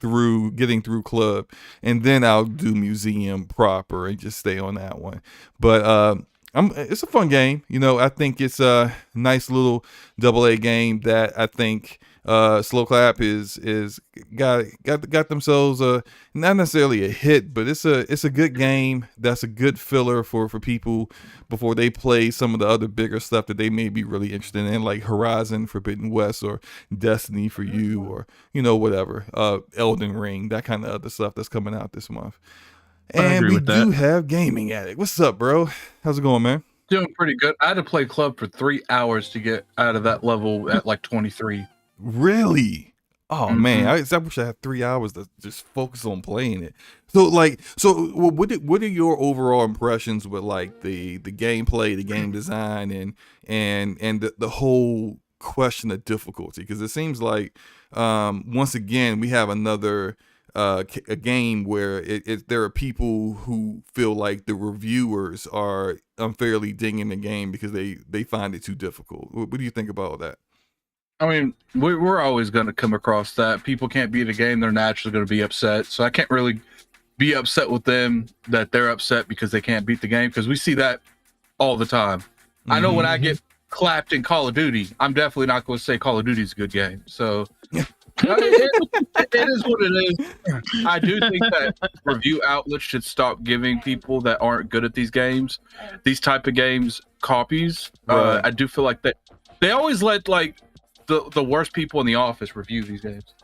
getting through club, and then I'll do Museum proper and just stay on that one. But it's a fun game. I think it's a nice little AA game that I think Slow Clap is got themselves not necessarily a hit, but it's a good game. That's a good filler for people before they play some of the other bigger stuff that they may be really interested in, like Horizon Forbidden West or Destiny for you, or whatever, Elden Ring, that kind of other stuff that's coming out this month. And we do have Gaming Addict. What's up, bro? How's it going, man? Doing pretty good. I had to play club for 3 hours to get out of that level at like 23. Really? Oh man, I wish I had 3 hours to just focus on playing it. So what are your overall impressions with like the gameplay, the game design, and the whole question of difficulty? Because it seems like once again we have another a game where there are people who feel like the reviewers are unfairly dinging the game because they find it too difficult. What do you think about that? I mean, we're always going to come across that. People can't beat a game, they're naturally going to be upset. So I can't really be upset with them that they're upset because they can't beat the game, because we see that all the time. I know when I get clapped in Call of Duty, I'm definitely not going to say Call of Duty is a good game. So it is what it is. I do think that review outlets should stop giving people that aren't good at these type of games, copies. Right. I do feel like they always let like the worst people in the office review these games.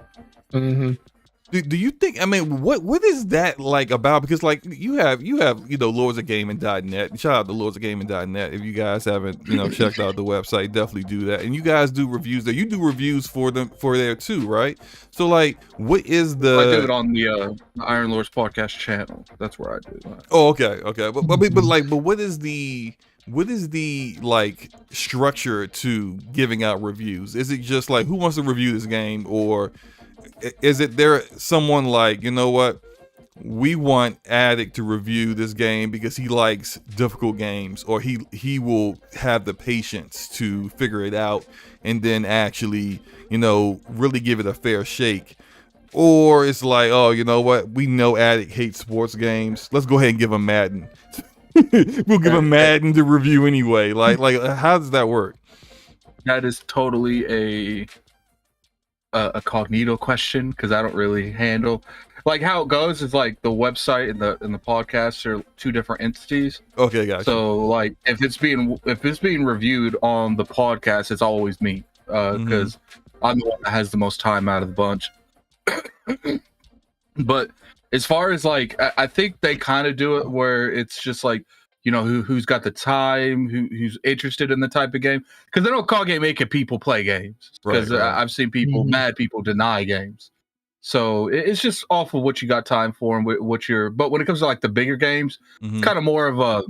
Do you think? I mean, what is that like about? Because like you have lordsofgaming.net. Shout out to lordsofgaming.net. If you guys haven't checked out the website, definitely do that. And you guys do reviews there. You do reviews for there too, right? So like, what is the? I do it on the Iron Lords podcast channel. That's where I do it. Oh, okay. But what is the like structure to giving out reviews? Is it just like who wants to review this game, or is it there someone like, what, we want Addict to review this game because he likes difficult games, or he will have the patience to figure it out and then actually really give it a fair shake? Or it's like, oh, you know what, we know Addict hates sports games, let's go ahead and give him Madden. We'll give him Madden to review anyway. Like how does that work? That is totally a cognito question, because I don't really handle like how it goes. Is like the website and the podcast are two different entities. Okay, gotcha. So like if it's being reviewed on the podcast, it's always me, because I'm the one that has the most time out of the bunch. But as far as like, I think they kind of do it where it's just like, who's got the time, who's interested in the type of game. Because I know COD game making people play games. Because right. I've seen people, mad people, deny games. So it's just off of what you got time for and what you're. But when it comes to like the bigger games, kind of more of a,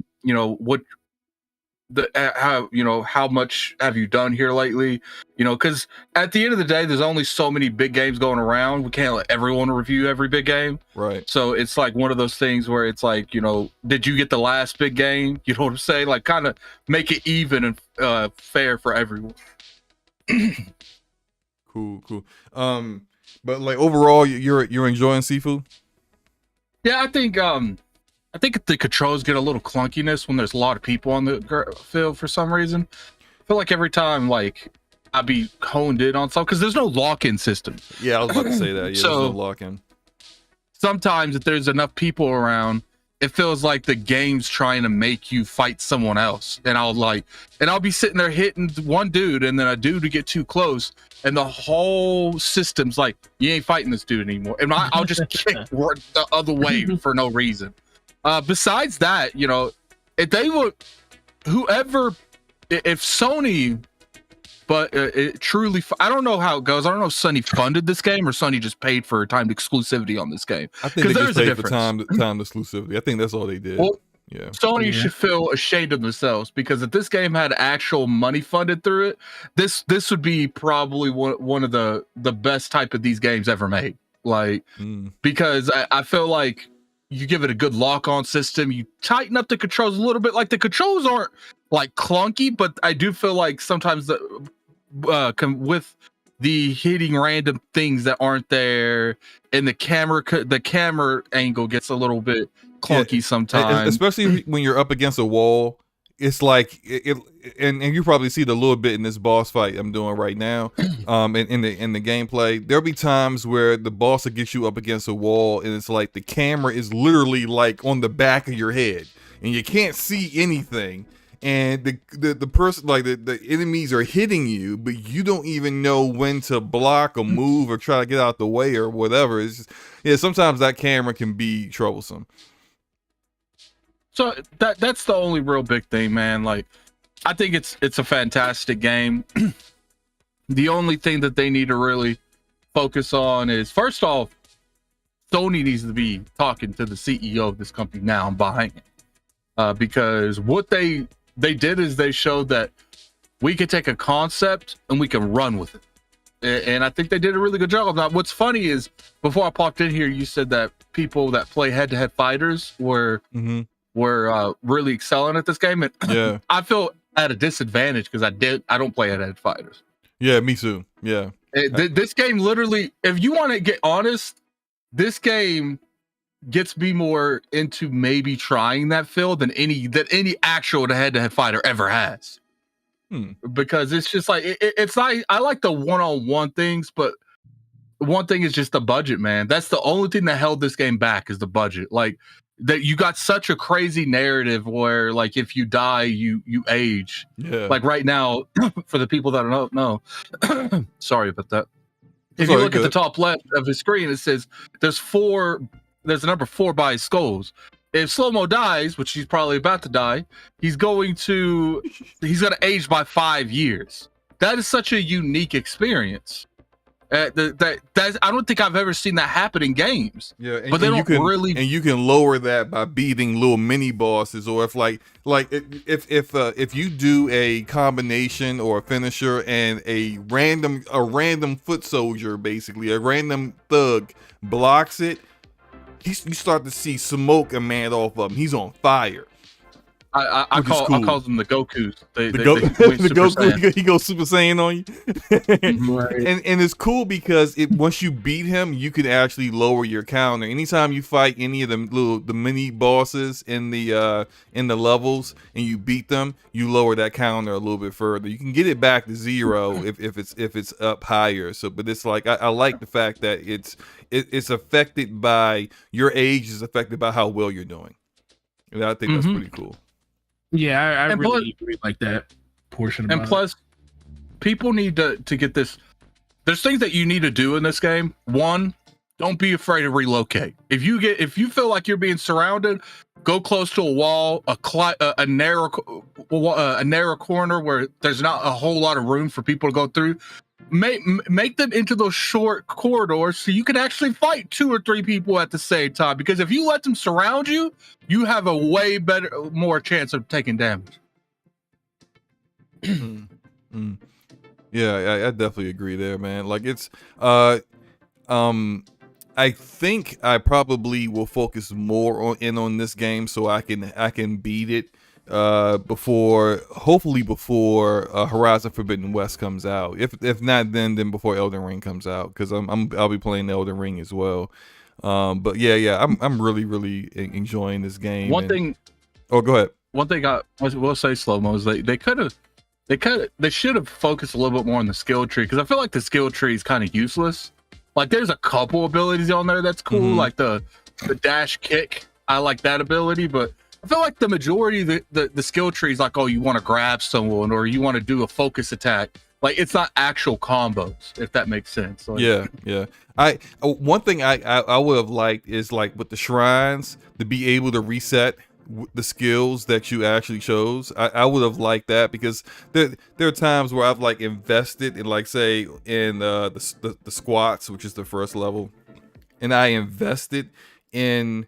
how much have you done here lately? Because at the end of the day, there's only so many big games going around. We can't let everyone review every big game. Right. So it's like one of those things where it's like, did you get the last big game? You know what I'm saying? Like kind of make it even and fair for everyone. Cool. But like overall, you're enjoying Sifu? Yeah, I think the controls get a little clunkiness when there's a lot of people on the field for some reason. I feel like every time, like, I'd be honed in on something, because there's no lock-in system. Yeah, I was about to say that. Yeah, so, there's no lock-in. Sometimes if there's enough people around, it feels like the game's trying to make you fight someone else. And I'll be sitting there hitting one dude, and then a dude would get too close, and the whole system's like, you ain't fighting this dude anymore. And I'll just kick the other way for no reason. Besides that, if they would, if Sony, but it truly, I don't know how it goes. I don't know if Sony funded this game or Sony just paid for timed exclusivity on this game. I think they just paid for timed exclusivity. I think that's all they did. Well, yeah. Sony should feel ashamed of themselves, because if this game had actual money funded through it, this would be probably one of the best type of these games ever made. Like, because I feel like you give it a good lock-on system, you tighten up the controls a little bit. Like, the controls aren't like clunky, but I do feel like sometimes with the hitting random things that aren't there, and the camera angle gets a little bit clunky sometimes, especially when you're up against a wall. It's like and you probably see the little bit in this boss fight I'm doing right now. In the gameplay, there'll be times where the boss will get you up against a wall, and it's like the camera is literally like on the back of your head, and you can't see anything. And the person, like the enemies are hitting you, but you don't even know when to block or move or try to get out the way or whatever. It's just, sometimes that camera can be troublesome. So that's the only real big thing, man. Like, I think it's a fantastic game. The only thing that they need to really focus on is, first off, Sony needs to be talking to the CEO of this company now and buying it. Because what they did is they showed that we could take a concept and we can run with it. And I think they did a really good job of that. What's funny is, before I popped in here, you said that people that play head-to-head fighters were really excelling at this game. And yeah, I feel at a disadvantage because I don't play head-to-head fighters. Yeah, me too. Yeah. This game literally, if you want to get honest, this game gets me more into maybe trying that field than any actual head-to-head fighter ever has. Because it's just like it's not. I like the one-on-one things, but one thing is just the budget, man. That's the only thing that held this game back, is the budget. Like, that you got such a crazy narrative where, like, if you die, you age. Yeah. Like right now, for the people that don't know, sorry about that. If you look at the top left of the screen, it says there's a number 4 by his skulls. If Slow-Mo dies, which he's probably about to die, he's gonna age by 5 years. That is such a unique experience. I don't think I've ever seen that happen in games. Yeah, but they don't really. And you can lower that by beating little mini bosses, or if you do a combination or a finisher and a random foot soldier, basically a random thug blocks it, you start to see smoke emanate off of him. He's on fire. I call them the Gokus. The Goku, he goes Super Saiyan on you. Right. And it's cool because once you beat him, you can actually lower your counter. Anytime you fight any of the mini bosses in the levels and you beat them, you lower that counter a little bit further. You can get it back to 0 if it's up higher. So, but it's like I like the fact that it's affected by your age, is affected by how well you're doing. And I think that's pretty cool. Yeah, I really like that portion of it. And plus, people need to get this. There's things that you need to do in this game. One, don't be afraid to relocate. If you feel like you're being surrounded, go close to a wall, a narrow corner where there's not a whole lot of room for people to go through. Make them into those short corridors so you can actually fight 2 or 3 people at the same time. Because if you let them surround you, you have a way more chance of taking damage. Yeah, I definitely agree there, man. Like, it's I think I probably will focus more on this game so I can beat it before Horizon Forbidden West comes out. If not then before Elden Ring comes out, because I'll be playing Elden Ring as well. But yeah, I'm really enjoying this game. Oh, go ahead. One thing I will say, Slow-Mo, is they should have focused a little bit more on the skill tree, because I feel like the skill tree is kind of useless. Like, there's a couple abilities on there that's cool, like the dash kick. I like that ability, but I feel like the majority of the skill tree is like, oh, you want to grab someone or you want to do a focus attack. Like it's not actual combos, if that makes sense. Like, yeah. One thing I would have liked is like with the shrines to be able to reset the skills that you actually chose. I would have liked that, because there are times where I've like invested in, like, say in the squats, which is the first level, and I invested in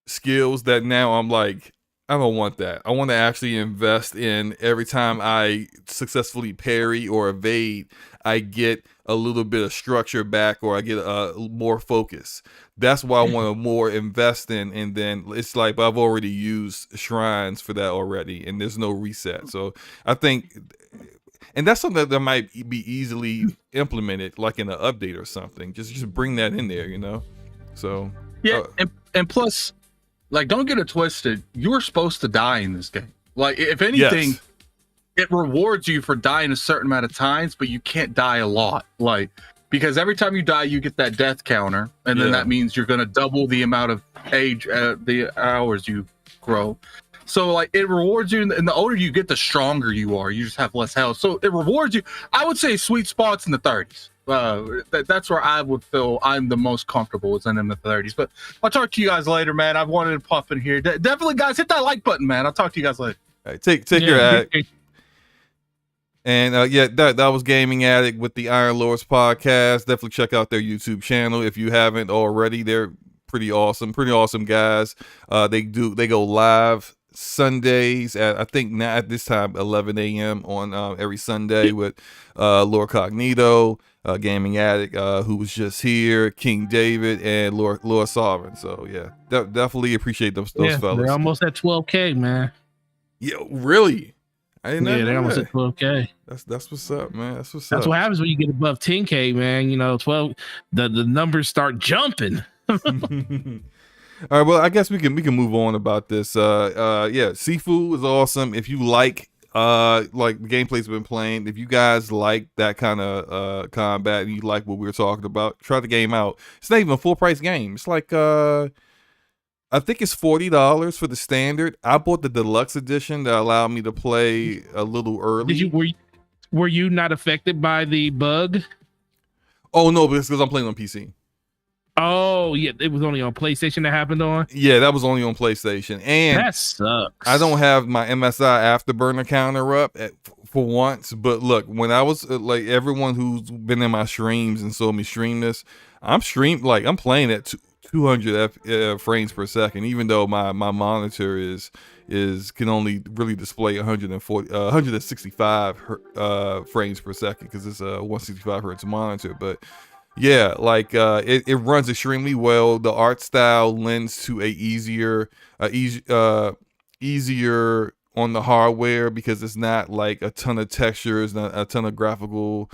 skills that now I'm like, I don't want that. I want to actually invest in every time I successfully parry or evade, I get a little bit of structure back, or I get more focus. That's why I want to more invest in. And then it's like, but I've already used shrines for that already, and there's no reset. So I think, and that's something that might be easily implemented, like in an update or something. Just bring that in there, you know? So yeah, and plus, like, don't get it twisted. You're supposed to die in this game. Like, if anything, yes. It rewards you for dying a certain amount of times, but you can't die a lot. Like, because every time you die, you get that death counter, and then that means you're going to double the amount of the hours you grow. So, like, it rewards you, and the older you get, the stronger you are. You just have less health. So it rewards you. I would say sweet spots in the 30s. That's where I would feel I'm the most comfortable, is in the 30s. But I'll talk to you guys later, man. I've wanted to pop in here. Definitely, guys, hit that like button, man. I'll talk to you guys later. All right, take your ad. And that was Gaming Addict with the Iron Lords podcast. Definitely check out their YouTube channel if you haven't already. They're pretty awesome guys. They go live Sundays at, I think now at this time, 11 a.m. on every Sunday with Lord Cognito, Gaming Addict, who was just here, King David, and Lord Sovereign. So yeah, definitely appreciate those fellas. They're almost at 12K, man. Yeah, really? I didn't know. They're almost at 12K. That's what's up, man. That's what happens when you get above 10K, man. You know, 12, the numbers start jumping. All right, well, I guess we can move on about this. Sifu is awesome. If you like the gameplay's been playing, if you guys like that kind of combat and you like what we were talking about, try the game out. It's not even a full price game. It's like I think it's $40 for the standard. I bought the deluxe edition that allowed me to play a little early. Were you not affected by the bug? Oh no, but it's because I'm playing on PC. Oh yeah, it was only on PlayStation that happened on. Yeah, that was only on PlayStation, and that sucks. I don't have my MSI Afterburner counter up for once. But look, when I was like, everyone who's been in my streams and saw me stream this, I'm playing at 200 frames per second, even though my monitor can only really display 165 frames per second, because it's a 165 hertz monitor. But yeah, it runs extremely well. The art style lends to easier on the hardware, because it's not like a ton of textures, not a ton of graphical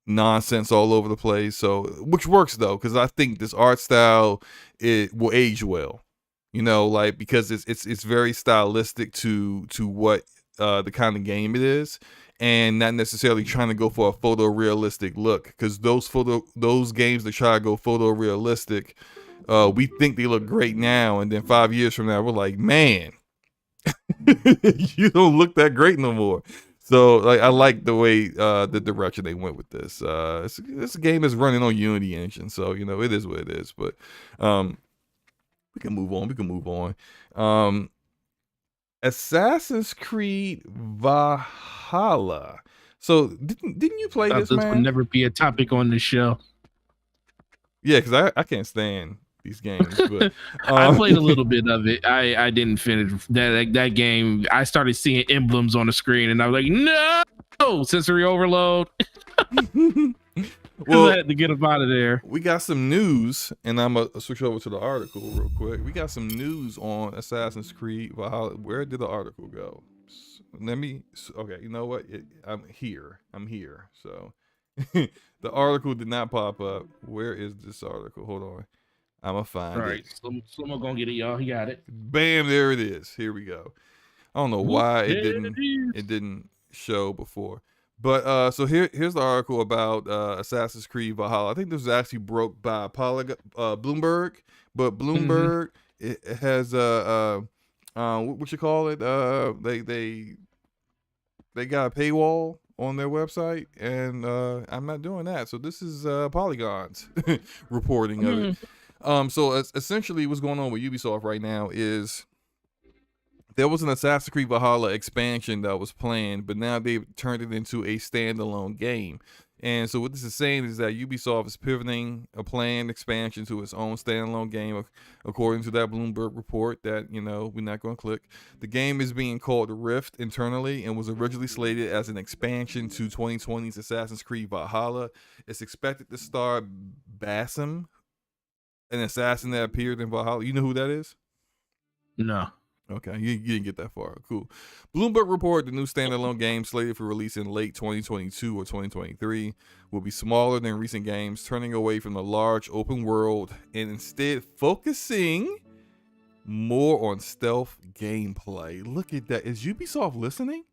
nonsense all over the place. So, which works though, because I think this art style, it will age well, you know, like, because it's very stylistic to what the kind of game it is, and not necessarily trying to go for a photorealistic look, because those games that try to go photorealistic, we think they look great now, and then 5 years from now we're like, man, you don't look that great no more. So I like the way the direction they went with this. This game is running on Unity engine, so you know it is what it is. But we can move on. Assassin's Creed Valhalla. So didn't you play this, man? This will never be a topic on this show. Yeah, because I can't stand these games. But I played a little bit of it. I didn't finish that game. I started seeing emblems on the screen, and I was like, no, sensory overload. Well, I had to get them out of there. We got some news, and I'm gonna switch over to the article real quick. We got some news on Assassin's Creed Valhalla. Where did the article go? Okay, you know what? I'm here. So the article did not pop up. Where is this article? Hold on. I'm gonna find it. All right, someone gonna get it, y'all. He got it. Bam! There it is. Here we go. I don't know why it didn't show before, but so here's the article about Assassin's Creed Valhalla. I think this was actually broke by Bloomberg, but Bloomberg it has what you call it? they got a paywall on their website, and I'm not doing that. So this is Polygon's reporting of it. So essentially, what's going on with Ubisoft right now is there was an Assassin's Creed Valhalla expansion that was planned, but now they've turned it into a standalone game. And so what this is saying is that Ubisoft is pivoting a planned expansion to its own standalone game, according to that Bloomberg report that, we're not going to click. The game is being called Rift internally and was originally slated as an expansion to 2020's Assassin's Creed Valhalla. It's expected to star Basim, an assassin that appeared in Valhalla. You know who that is? No. Okay, you didn't get that far. Cool. Bloomberg reported the new standalone game slated for release in late 2022 or 2023 will be smaller than recent games, turning away from the large open world and instead focusing more on stealth gameplay. Look at that. Is Ubisoft listening?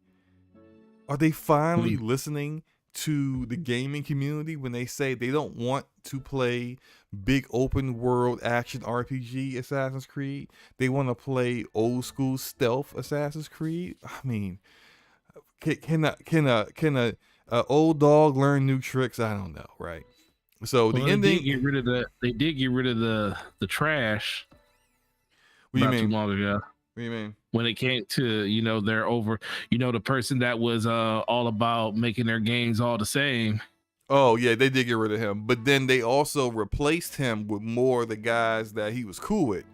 Are they finally listening to the gaming community when they say they don't want to play big open world action RPG Assassin's Creed? They want to play old school stealth Assassin's Creed. I mean, can a old dog learn new tricks? I don't know, right? So the ending. They did get rid of the trash. What do you mean? Too long ago. What do you mean? When it came to, they're over, the person that was all about making their games all the same. Oh, yeah, they did get rid of him. But then they also replaced him with more of the guys that he was cool with.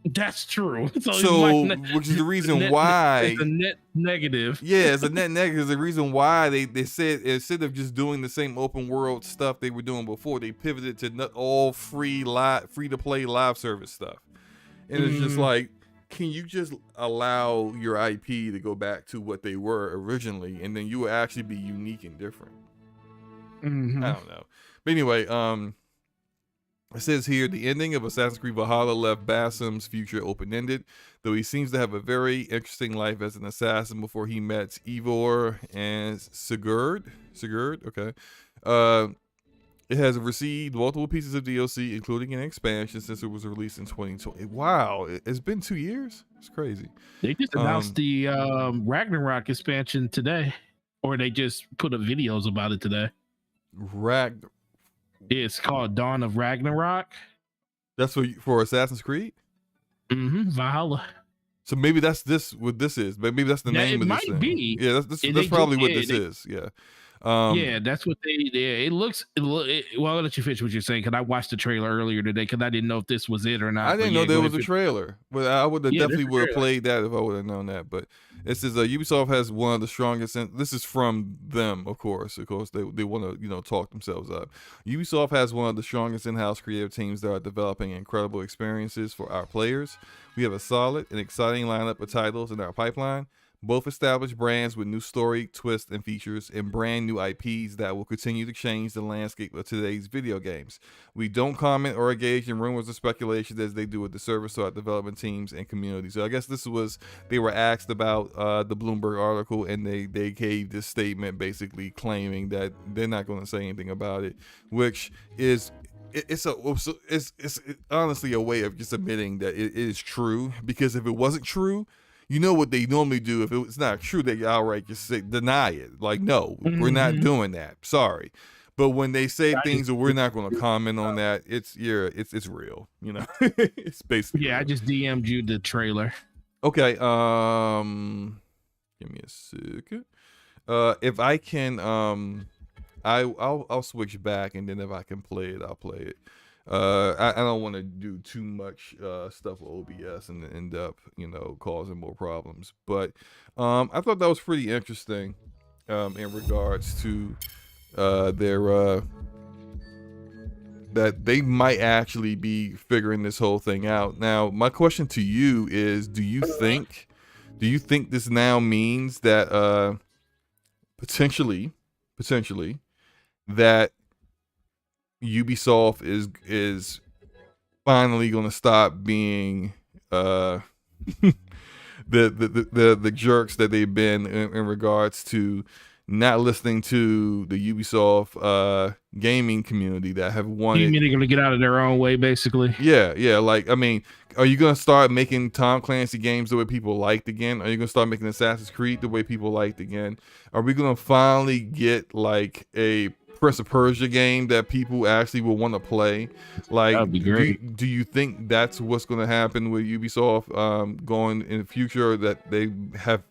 That's true. So which is the reason why. It's a net negative. Yeah, it's a net negative. It's the reason why they said instead of just doing the same open world stuff they were doing before, they pivoted to all free to play live service stuff. And it's just like, can you just allow your IP to go back to what they were originally, and then you will actually be unique and different? I don't know. But anyway, it says here, the ending of Assassin's Creed Valhalla left Basim's future open-ended, though he seems to have a very interesting life as an assassin before he met Ivor and Sigurd. Okay. It has received multiple pieces of DLC, including an expansion, since it was released in 2020. Wow, it's been 2 years? It's crazy. They just announced the Ragnarok expansion today, or they just put up videos about it today. It's called Dawn of Ragnarok. That's for Assassin's Creed? Valhalla. So maybe that's what this is. Maybe that's the name of this thing. It might be. Yeah, that's probably what this is. Yeah. That's what it looks. Well, I'll let you finish what you're saying, because I watched the trailer earlier today, because I didn't know if this was it or not. I didn't know there was a trailer, but I would have definitely would have played that if I would have known that. But it says Ubisoft has one of the strongest. This is from them, of course. Of course, they want to talk themselves up. Ubisoft has one of the strongest in-house creative teams that are developing incredible experiences for our players. We have a solid and exciting lineup of titles in our pipeline. Both established brands with new story, twists, and features, and brand new IPs that will continue to change the landscape of today's video games. We don't comment or engage in rumors or speculation as they do with the service to our development teams and community. So I guess they were asked about the Bloomberg article, and they gave this statement basically claiming that they're not going to say anything about it, which is it's honestly a way of just admitting that it is true, because if it wasn't true, you know what they normally do. If it's not true, they outright just deny it. Like, no, we're not doing that. Sorry. But when they say things that we're not going to comment on that, it's real. It's basically real. I just DM'd you the trailer. Okay. Give me a second. If I can, I'll switch back, and then if I can play it, I'll play it. I don't want to do too much stuff with OBS and end up, causing more problems. But I thought that was pretty interesting in regards to their that they might actually be figuring this whole thing out. Now, my question to you is: Do you think this now means that potentially that Ubisoft is finally going to stop being the jerks that they've been in regards to not listening to the Ubisoft gaming community that have wanted. You mean they're gonna get out of their own way, basically? Yeah. Like, I mean, are you gonna start making Tom Clancy games the way people liked again? Are you gonna start making Assassin's Creed the way people liked again? Are we gonna finally get like a Prince of Persia game that people actually will want to play? Like, that'd be great. Do you think that's what's gonna happen with Ubisoft going in the future, that they have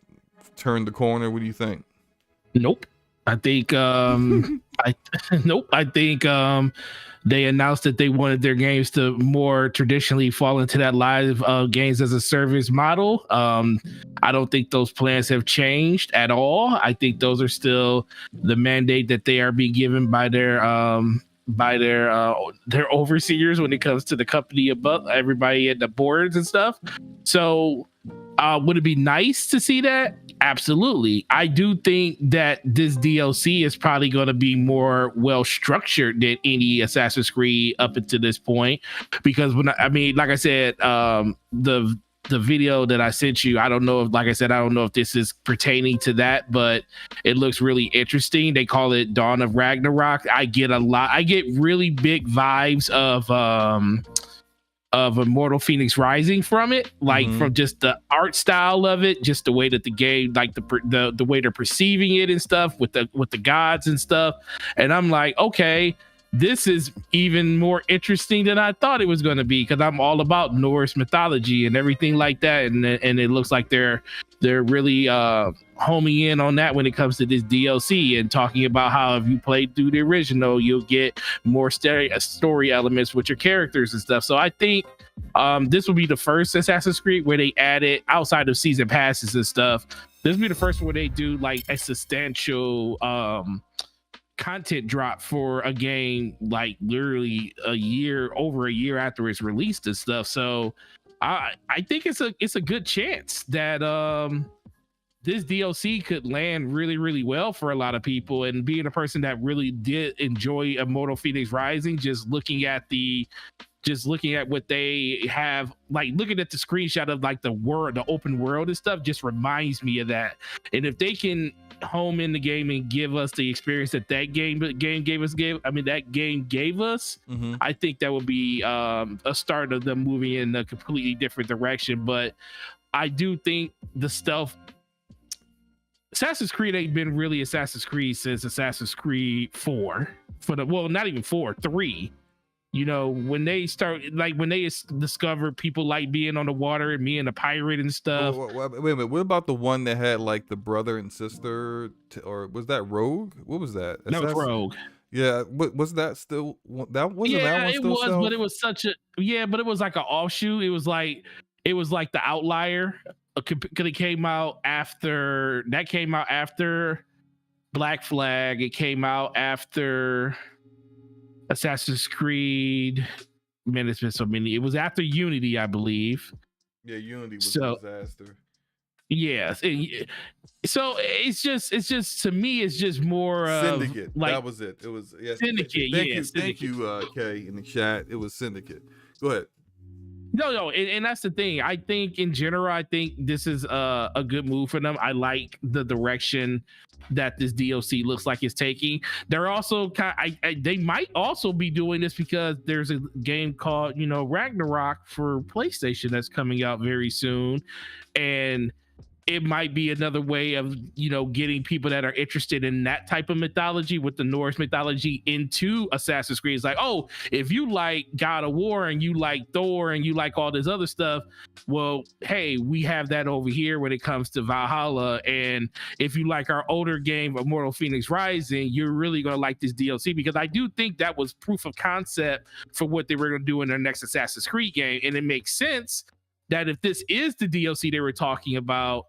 turned the corner? What do you think? Nope. I think I think they announced that they wanted their games to more traditionally fall into that live games as a service model. I don't think those plans have changed at all. I think those are still the mandate that they are being given by their overseers when it comes to the company above everybody at the boards and stuff. So would it be nice to see that? Absolutely. I do think that this DLC is probably going to be more well structured than any Assassin's Creed up until this point, because like I said, the video that I sent you, I don't know if this is pertaining to that, but it looks really interesting. They call it Dawn of Ragnarok. I get really big vibes of Immortal Phoenix Rising from it, like from just the art style of it, just the way that the game, like the way they're perceiving it and stuff with the gods and stuff. And I'm like, okay, this is even more interesting than I thought it was going to be, because I'm all about Norse mythology and everything like that, and it looks like they're really homing in on that when it comes to this DLC, and talking about how if you played through the original, you'll get more story elements with your characters and stuff. So I think this will be the first Assassin's Creed where they added, outside of season passes and stuff, this will be the first where they do like a substantial content drop for a game, like literally over a year after it's released and stuff. So I think it's a good chance that this DLC could land really, really well for a lot of people. And being a person that really did enjoy Immortal Phoenix Rising, just looking at what they have, like looking at the screenshot of like the open world and stuff, just reminds me of that. And if they can home in the game and give us the experience that game gave us, I think that would be a start of them moving in a completely different direction. But I do think the stealth, Assassin's Creed ain't been really Assassin's Creed since Assassin's Creed 4, not even 4, 3. You know, when they discovered people like being on the water and being a pirate and stuff. Wait a minute. What about the one that had like the brother and sister, or was that Rogue? What was that? That was Rogue. Yeah, was that still that? Wasn't that one still? Yeah, it was, but it was but it was like an offshoot. It was like the Outlier. It came out after Black Flag. It came out after Assassin's Creed. Man, it's been so many. It was after Unity, I believe. Yeah, Unity was a disaster. Yes. So it's just to me, it's just more Syndicate. Like, that was it. It was Syndicate. Thank you, Kay, in the chat. It was Syndicate. Go ahead. No, and that's the thing. I think in general, I think this is a good move for them. I like the direction that this DLC looks like it's taking. They're also they might also be doing this because there's a game called, Ragnarok for PlayStation that's coming out very soon, and it might be another way of, getting people that are interested in that type of mythology with the Norse mythology into Assassin's Creed. It's like, oh, if you like God of War and you like Thor and you like all this other stuff, well, hey, we have that over here when it comes to Valhalla. And if you like our older game, Immortal Phoenix Rising, you're really going to like this DLC, because I do think that was proof of concept for what they were going to do in their next Assassin's Creed game. And it makes sense that if this is the DLC they were talking about,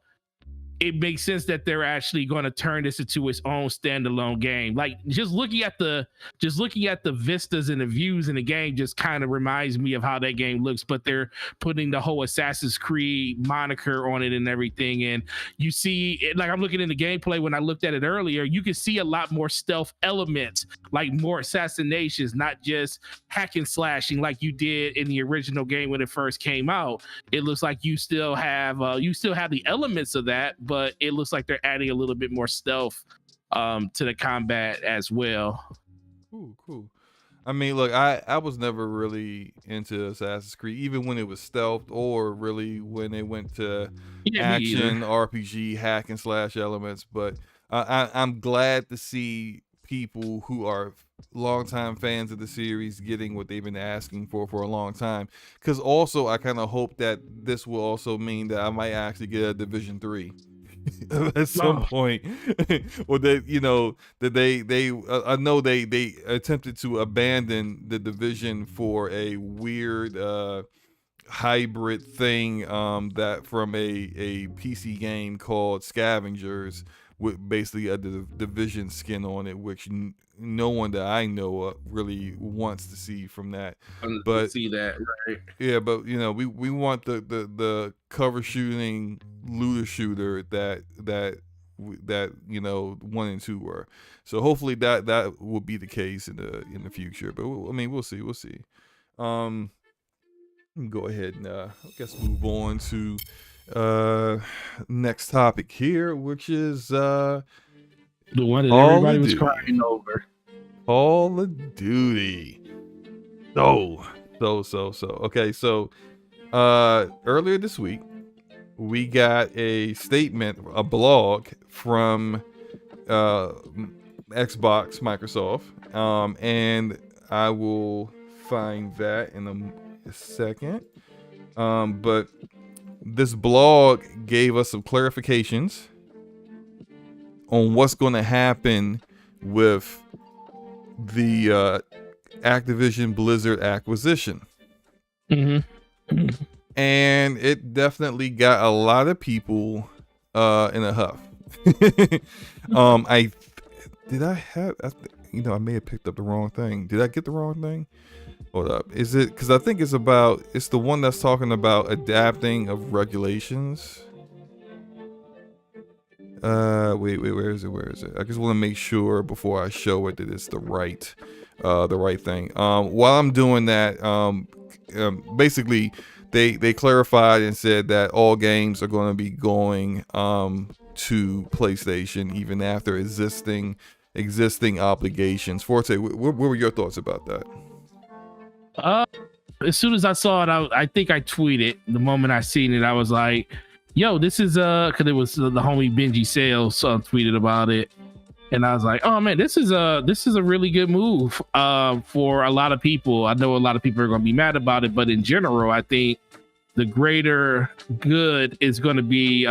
it makes sense that they're actually going to turn this into its own standalone game. Like just looking at the vistas and the views in the game just kind of reminds me of how that game looks, but they're putting the whole Assassin's Creed moniker on it and everything. And you see it, like I'm looking in the gameplay, when I looked at it earlier, you can see a lot more stealth elements, like more assassinations, not just hack and slashing like you did in the original game when it first came out. It looks like you still have the elements of that, but it looks like they're adding a little bit more stealth to the combat as well. Cool. I mean, look, I was never really into Assassin's Creed, even when it was stealth, or really when it went to action RPG hack and slash elements. But I'm glad to see people who are longtime fans of the series getting what they've been asking for a long time. Because also, I kind of hope that this will also mean that I might actually get a Division 3. At some point. Or that, you know, that they I know they attempted to abandon the Division for a weird hybrid thing that from a PC game called Scavengers, with basically a Division skin on it, which no one that I know of really wants to see from that. But see that, right? Yeah, but you know, we want the cover shooting looter shooter that you know 1 and 2 were. So hopefully that will be the case in the future. But I mean, we'll see. Go ahead and I guess move on to next topic here, which is the one that everybody was crying over. Call of Duty. So. Okay, so earlier this week we got a statement, a blog from Xbox, Microsoft, and I will find that in a second. But this blog gave us some clarifications on what's going to happen with the Activision Blizzard acquisition. Mm-hmm. And it definitely got a lot of people in a huff. I may have picked up the wrong thing. Did I get the wrong thing? Hold up. Is it because I think it's the one that's talking about adapting of regulations. Wait, where is it? I just want to make sure before I show it that it's the right thing. While I'm doing that, basically they clarified and said that all games are going to be going to PlayStation even after existing obligations. Forte, what were your thoughts about that? As soon as I saw it, I think I tweeted the moment I seen it. I was like, yo, this is because it was the homie Benji Sales tweeted about it, and I was like, oh man, this is a really good move for a lot of people. I know a lot of people are going to be mad about it, but in general, I think the greater good is going to be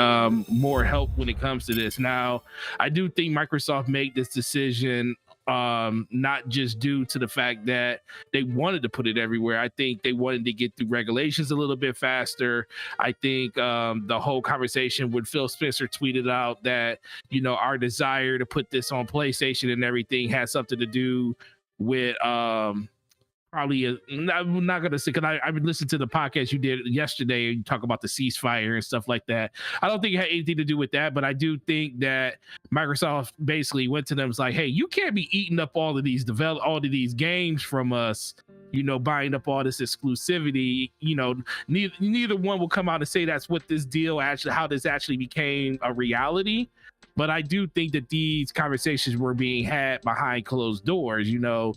more help when it comes to this. Now, I do think Microsoft made this decision not just due to the fact that they wanted to put it everywhere. I think they wanted to get through regulations a little bit faster. I think the whole conversation when Phil Spencer tweeted out that, you know, our desire to put this on PlayStation and everything has something to do with probably I'm not gonna say, because I would listen to the podcast you did yesterday and you talk about the ceasefire and stuff like that. I don't think it had anything to do with that, but I do think that Microsoft basically went to them and was like, hey, you can't be eating up all of these games from us, you know, buying up all this exclusivity. You know, neither one will come out and say that's what this deal actually, how this actually became a reality. But I do think that these conversations were being had behind closed doors. You know,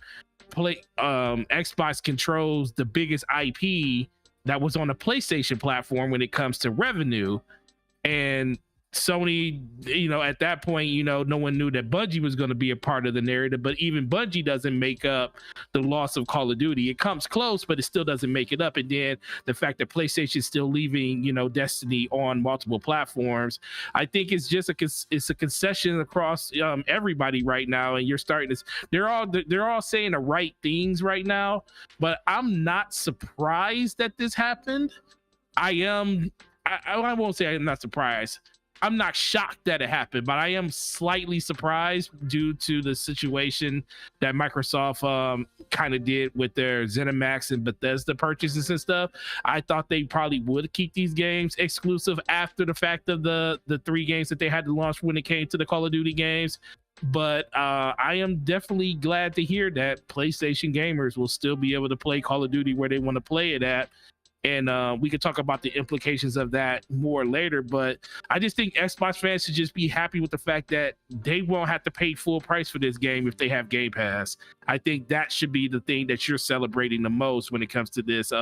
Xbox controls the biggest IP that was on a PlayStation platform when it comes to revenue, and Sony, you know, at that point, you know, no one knew that Bungie was going to be a part of the narrative, but even Bungie doesn't make up the loss of Call of Duty. It comes close, but it still doesn't make it up. And then the fact that PlayStation is still leaving, you know, Destiny on multiple platforms, I think it's just it's a concession across everybody right now. And you're starting to, they're all saying the right things right now, but I'm not surprised that this happened. I won't say I'm not surprised. I'm not shocked that it happened, but I am slightly surprised due to the situation that Microsoft kind of did with their ZeniMax and Bethesda purchases and stuff. I thought they probably would keep these games exclusive after the fact of the 3 games that they had to launch when it came to the Call of Duty games. But I am definitely glad to hear that PlayStation gamers will still be able to play Call of Duty where they want to play it at. And we could talk about the implications of that more later. But I just think Xbox fans should just be happy with the fact that they won't have to pay full price for this game if they have Game Pass. I think that should be the thing that you're celebrating the most when it comes to this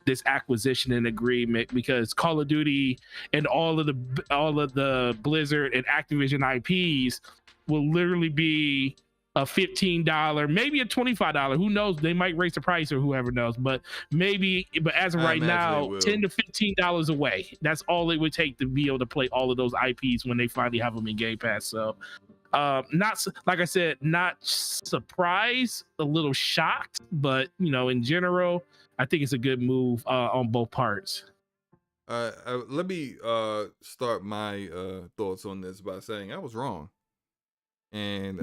this acquisition and agreement, because Call of Duty and all of the Blizzard and Activision IPs will literally be a $15, maybe a $25. Who knows? They might raise the price, or whoever knows. But as of right now, $10 to $15 away. That's all it would take to be able to play all of those IPs when they finally have them in Game Pass. So, not like I said, not surprised, a little shocked, but in general, I think it's a good move on both parts. Let me start my thoughts on this by saying I was wrong. And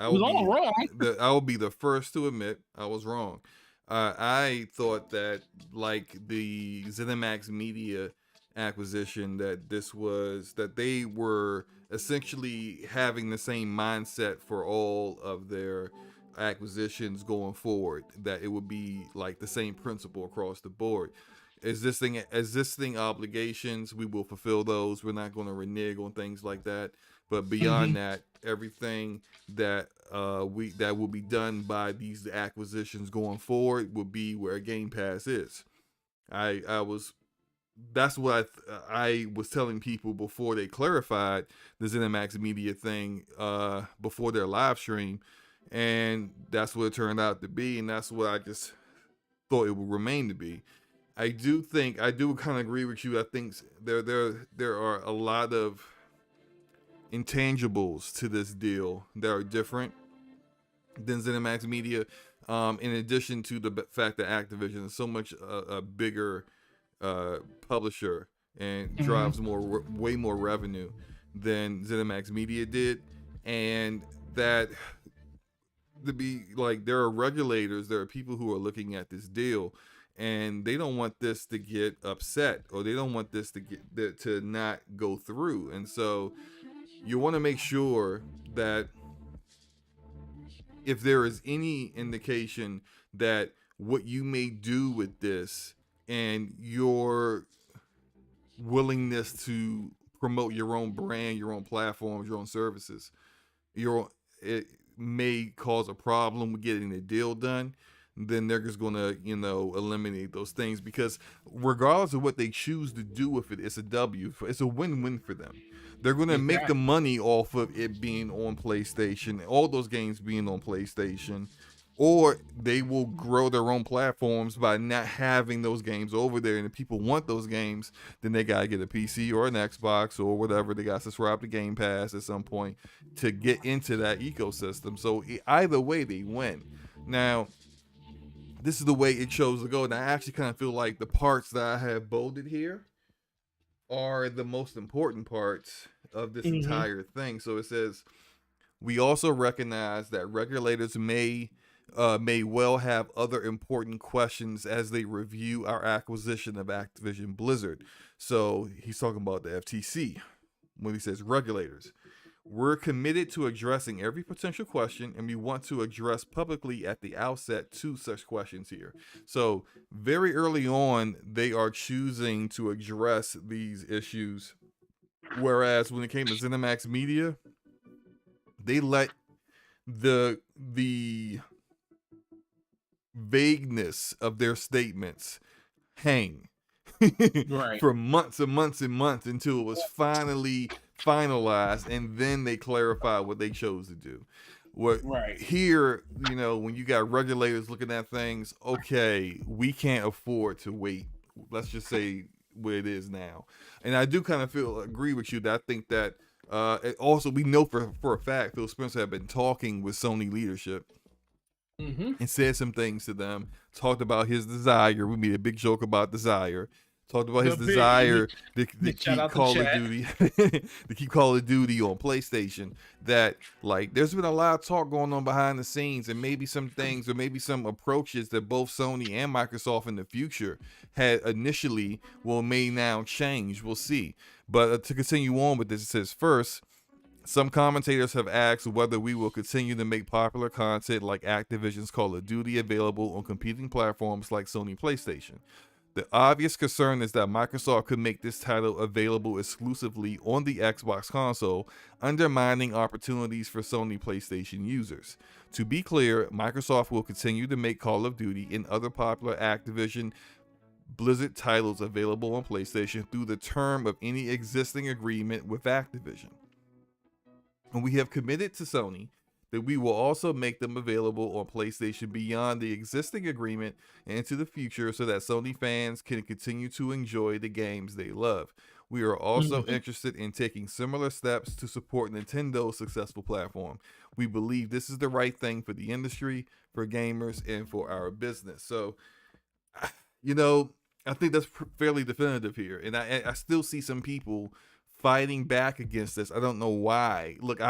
I will be the first to admit I was wrong. I thought that, like the ZeniMax Media acquisition, that they were essentially having the same mindset for all of their acquisitions going forward, that it would be like the same principle across the board. Existing obligations, we will fulfill those. We're not going to renege on things like that. But beyond that, everything that will be done by these acquisitions going forward will be where Game Pass is. That's what I was telling people before they clarified the ZeniMax Media thing before their live stream, and that's what it turned out to be, and that's what I just thought it would remain to be. I do kind of agree with you. I think there are a lot of intangibles to this deal that are different than ZeniMax Media, in addition to the fact that Activision is so much a bigger publisher and drives way more revenue than ZeniMax Media did, and that there are regulators, there are people who are looking at this deal, and they don't want this to get upset, or they don't want this to not go through. And so you want to make sure that if there is any indication that what you may do with this and your willingness to promote your own brand, your own platforms, your own services, it may cause a problem with getting the deal done, then they're just going to, eliminate those things, because regardless of what they choose to do with it, it's a W. It's a win-win for them. They're going to make the money off of it being on PlayStation, all those games being on PlayStation, or they will grow their own platforms by not having those games over there. And if people want those games, then they got to get a PC or an Xbox or whatever. They got to subscribe to Game Pass at some point to get into that ecosystem. So either way, they win. Now, this is the way it chose to go. And I actually kind of feel like the parts that I have bolded here are the most important parts of this entire thing. So it says, we also recognize that regulators may well have other important questions as they review our acquisition of Activision Blizzard. So he's talking about the FTC when he says regulators. We're committed to addressing every potential question, and we want to address publicly at the outset 2 such questions here. So very early on, they are choosing to address these issues, whereas when it came to ZeniMax Media, they let the vagueness of their statements hang for months and months and months until it was finally finalized, and then they clarified what they chose to do. Here, when you got regulators looking at things, okay, we can't afford to wait. Let's just say where it is now. And I do kind of agree with you that I think that also we know for a fact Phil Spencer had been talking with Sony leadership and said some things to them, talked about his desire. We made a big joke about desire. Talked about his desire to keep Call of Duty, to keep Call of Duty on PlayStation. That there's been a lot of talk going on behind the scenes, and maybe some things, or maybe some approaches that both Sony and Microsoft in the future had initially may now change. We'll see. But to continue on with this, it says, first, some commentators have asked whether we will continue to make popular content like Activision's Call of Duty available on competing platforms like Sony PlayStation. The obvious concern is that Microsoft could make this title available exclusively on the Xbox console, undermining opportunities for Sony PlayStation users. To be clear, Microsoft will continue to make Call of Duty and other popular Activision Blizzard titles available on PlayStation through the term of any existing agreement with Activision. And we have committed to Sony that we will also make them available on PlayStation beyond the existing agreement and into the future so that Sony fans can continue to enjoy the games they love. We are also interested in taking similar steps to support Nintendo's successful platform. We believe this is the right thing for the industry, for gamers, and for our business. So, you know, I think that's fairly definitive here. And I still see some people fighting back against this. I don't know why. Look,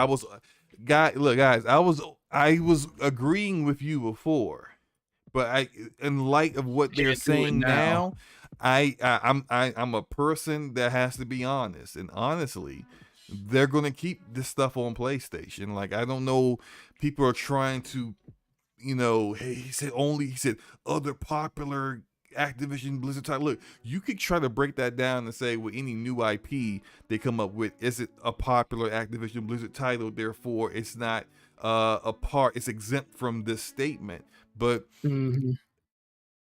guys, I was agreeing with you before, but in light of what they're saying now, I'm a person that has to be honest, and honestly, they're gonna keep this stuff on PlayStation. Like, I don't know, people are trying to, you know, hey, he said other popular Activision Blizzard title. Look, you could try to break that down and say with any new IP they come up with, is it a popular Activision Blizzard title, therefore it's not it's exempt from this statement. But in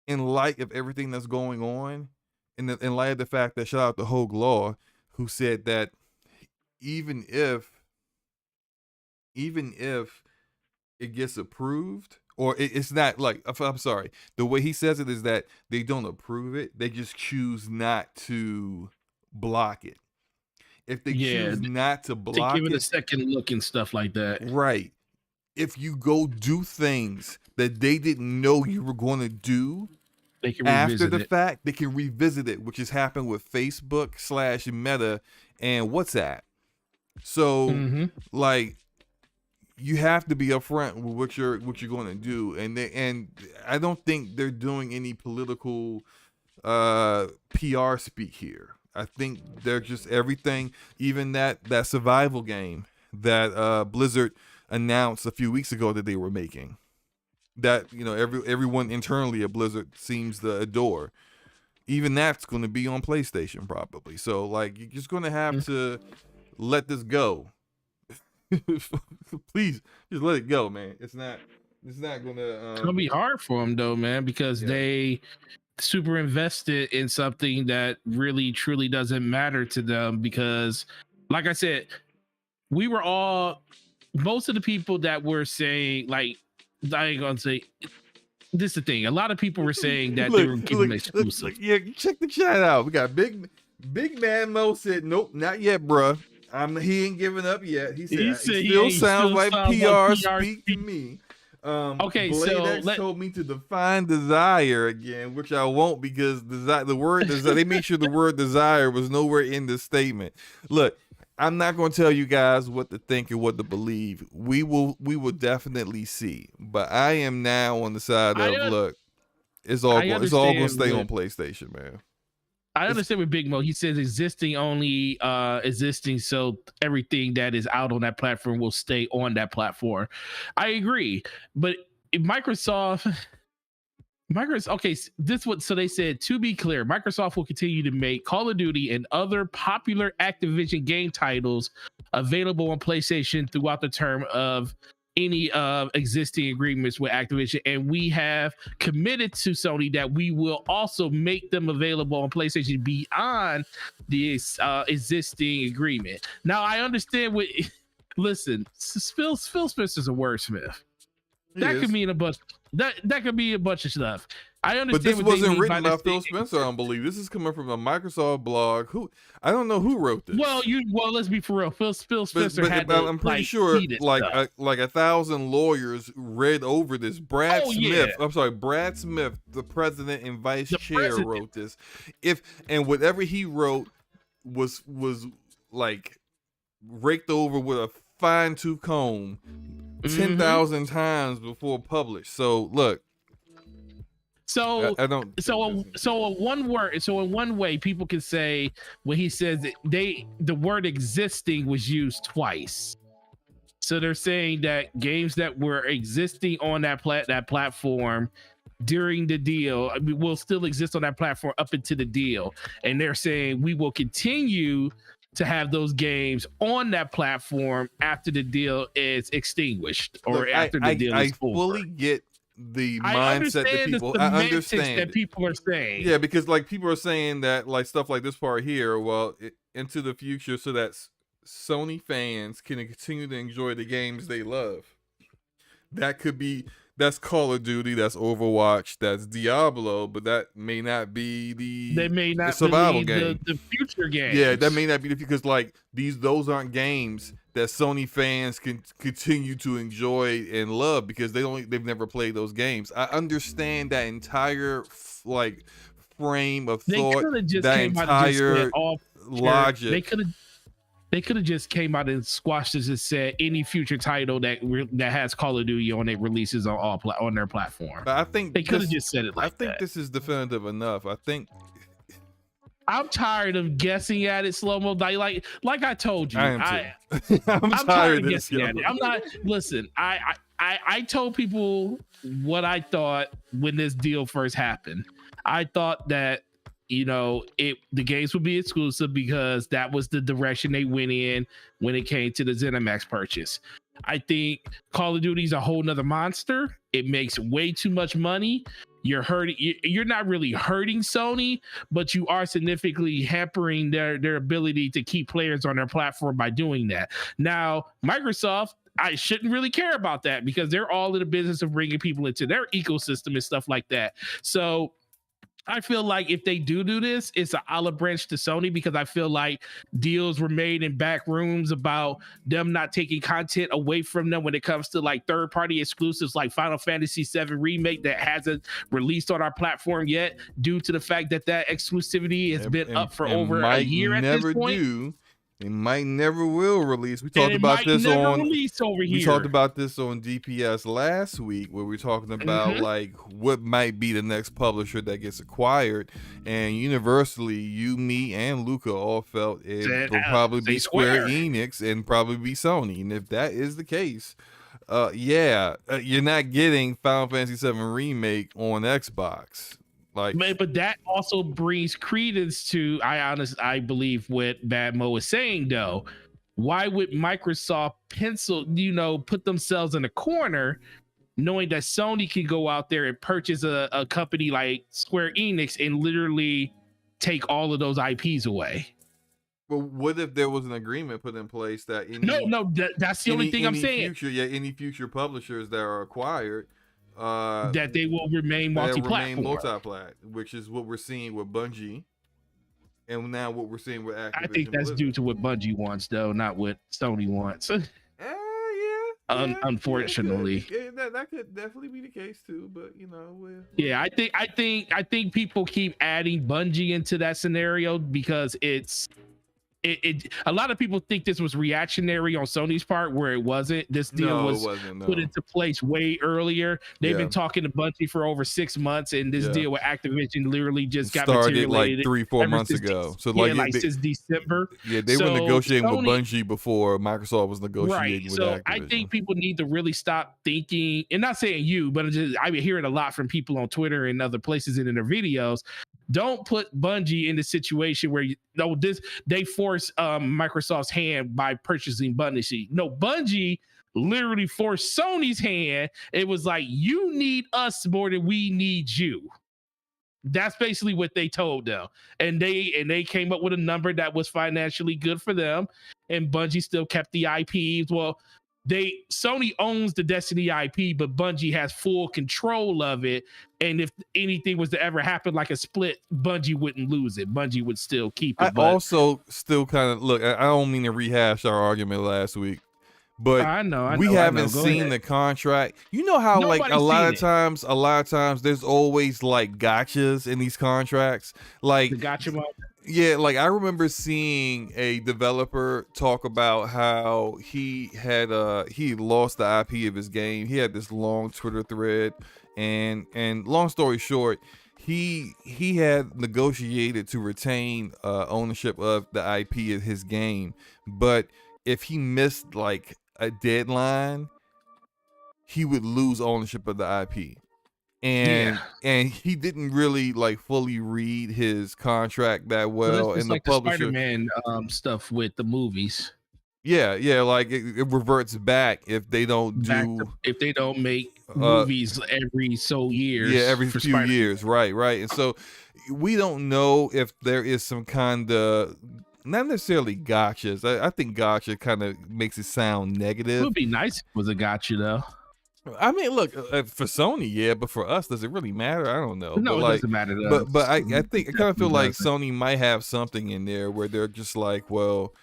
light of everything that's going on, in light of the fact that, shout out to Hogue Law, who said that even if it gets approved, or it's not, like, I'm sorry, the way he says it is that they don't approve it, they just choose not to block it. If they choose not to block it, give it a second look and stuff like that. Right. If you go do things that they didn't know you were going to do, they can after the fact, they can revisit it, which has happened with Facebook / Meta and WhatsApp. So, like, you have to be upfront with what you're going to do, and I don't think they're doing any political PR speak here. I think they're just everything, even that survival game that Blizzard announced a few weeks ago that they were making, that, you know, everyone internally at Blizzard seems to adore. Even that's going to be on PlayStation probably. So, like, you're just going to have to let this go. Please just let it go, man. It's not gonna it's gonna be hard for them though, man, because they super invested in something that really truly doesn't matter to them. Because, like I said, we were all, most of the people that were saying, like, I ain't gonna say this is the thing, a lot of people were saying that they were keeping exclusive. Yeah, check the chat out. We got Big Man Mo said, nope, not yet, bruh. He ain't giving up yet. He said it still sounds like PR speak to me. Okay, Blade X told me to define desire again, which I won't, because the word desire, they made sure the word desire was nowhere in the statement. Look, I'm not going to tell you guys what to think and what to believe. We will definitely see. But I am now on the side of, look, it's all going to stay on PlayStation, man. I understand with Big Mo. He says existing, so everything that is out on that platform will stay on that platform. I agree, but if Microsoft, okay, so they said, to be clear, Microsoft will continue to make Call of Duty and other popular Activision game titles available on PlayStation throughout the term of any existing agreements with Activision, and we have committed to Sony that we will also make them available on PlayStation beyond the existing agreement. Now, I understand what. Listen, Phil Spencer's a wordsmith. That could mean a bunch. That could be a bunch of stuff. I understand. But this wasn't written by Phil Spencer, I don't believe. This is coming from a Microsoft blog. I don't know who wrote this. Well, let's be for real. Phil Spencer had to, I'm pretty sure like 1,000 lawyers read over this. Brad Smith, the president and vice chair, wrote this. And whatever he wrote was like raked over with a fine-tooth comb 10,000 times before published. So look. So in one way, people can say when he says that the word existing was used twice. So they're saying that games that were existing on that platform during the deal. I mean, will still exist on that platform up into the deal, and they're saying we will continue to have those games on that platform after the deal is extinguished or Look, after the deal is over. I fully get the mindset that people. I understand that people are saying. Yeah, because like people are saying that like stuff like this part here, well, into the future, so that Sony fans can continue to enjoy the games they love. That could be. That's Call of Duty, that's Overwatch, that's Diablo, but that may not be the survival game. The future game. Yeah, that may not be because like those aren't games that Sony fans can continue to enjoy and love because they've never played those games. I understand that entire like frame of thought, that entire logic. They could have just came out and squashed this and said any future title that has Call of Duty on it releases on their platform. But I think they could have just said it like that. I think this is definitive enough. I think I'm tired of guessing at it, Slow-Mo. Like I told you, I'm tired of guessing at it. I'm not. Listen, I told people what I thought when this deal first happened. I thought that the games would be exclusive because that was the direction they went in when it came to the ZeniMax purchase. I think Call of Duty is a whole nother monster. It makes way too much money. You're not really hurting Sony, but you are significantly hampering their ability to keep players on their platform by doing that. Now, Microsoft, I shouldn't really care about that because they're all in the business of bringing people into their ecosystem and stuff like that. So I feel like if they do this, it's an olive branch to Sony because I feel like deals were made in back rooms about them not taking content away from them when it comes to like third-party exclusives like Final Fantasy VII Remake that hasn't released on our platform yet due to the fact that exclusivity has been up for over a year at this point. It might never will release. We talked about this on DPS last week where we're talking about like what might be the next publisher that gets acquired, and universally you, me, and Luca all felt it will probably be Square Enix and probably be Sony. And if that is the case, you're not getting Final Fantasy VII Remake on Xbox. But that also brings credence to I believe what Bad Mo is saying though. Why would Microsoft put themselves in a corner knowing that Sony can go out there and purchase a company like Square Enix and literally take all of those IPs away? Well, what if there was an agreement put in place that that's the only thing I'm saying. Any future publishers that are acquired that they will remain multi-platform, which is what we're seeing with Bungie, and now what we're seeing with Activision. I think that's due to what Bungie wants, though, not what Sony wants. Unfortunately, that could definitely be the case too. But I think people keep adding Bungie into that scenario because it's. A lot of people think this was reactionary on Sony's part, where it wasn't. This deal was put into place way earlier. They've been talking to Bungie for over 6 months, and this deal with Activision literally just started like 3-4 months ago. So since December. Yeah, they were negotiating with Bungie before Microsoft was negotiating with Activision. I think people need to really stop thinking, and not saying you, but I've been hearing a lot from people on Twitter and other places and in their videos. Don't put Bungie in the situation where they force Microsoft's hand by purchasing Bungie. No, Bungie literally forced Sony's hand. It was like, you need us more than we need you. That's basically what they told them. And they came up with a number that was financially good for them. And Bungie still kept the IPs. Well, Sony owns the Destiny IP, but Bungie has full control of it. And if anything was to ever happen, like a split, Bungie wouldn't lose it. Bungie would still keep it. I also still kind of look. I don't mean to rehash our argument last week, but we haven't seen the contract. You know how like a lot of times there's always like gotchas in these contracts, like the gotcha mark. Yeah, like I remember seeing a developer talk about how he lost the IP of his game. He had this long Twitter thread, and long story short, he had negotiated to retain ownership of the IP of his game, but if he missed like a deadline, he would lose ownership of the IP. and he didn't really like fully read his contract that well, and like the publisher the Spider-Man stuff with the movies. Yeah, like it reverts back if they don't if they don't make movies every so years. Yeah, every few years, right. And so we don't know if there is some kind of, not necessarily gotchas. I think gotcha kind of makes it sound negative. It would be nice if it was a gotcha though. I mean, look, for Sony, yeah, but for us, does it really matter? I don't know. No, but it doesn't matter to us. But I think I kind of feel like Sony might have something in there where they're just like, well,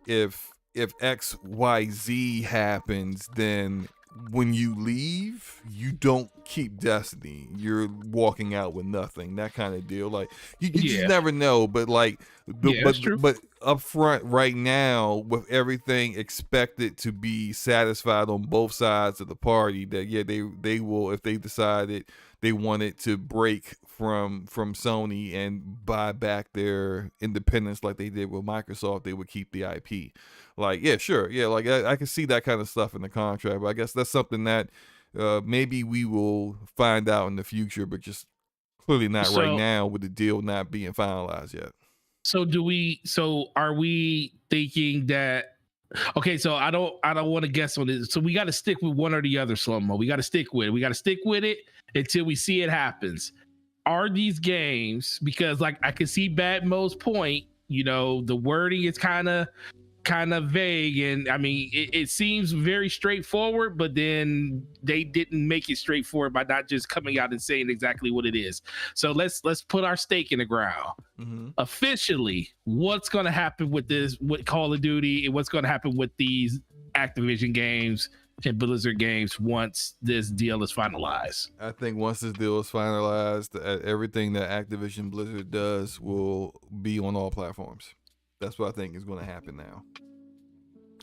if XYZ happens, then when you leave, you don't keep Destiny. You're walking out with nothing. That kind of deal. Like you just never know. But like, but up front right now, with everything expected to be satisfied on both sides of the party, that they will, if they decided they wanted to break from Sony and buy back their independence like they did with Microsoft, they would keep the IP. Like, yeah, sure. Yeah, like I can see that kind of stuff in the contract, but I guess that's something that maybe we will find out in the future, but just clearly not right now with the deal not being finalized yet. So are we thinking that, okay, so I don't want to guess on this. So we got to stick with one or the other, Slow-Mo. We got to stick with it. We got to stick with it until we see it happens. Are these games, because like I can see Bad Mo's point, the wording is kind of vague, and I mean it seems very straightforward, but then they didn't make it straightforward by not just coming out and saying exactly what it is. So let's put our stake in the ground. Officially, what's going to happen with Call of Duty, and what's going to happen with these Activision games and Blizzard games once this deal is finalized? I think once this deal is finalized, everything that Activision Blizzard does will be on all platforms. That's what I think is going to happen now.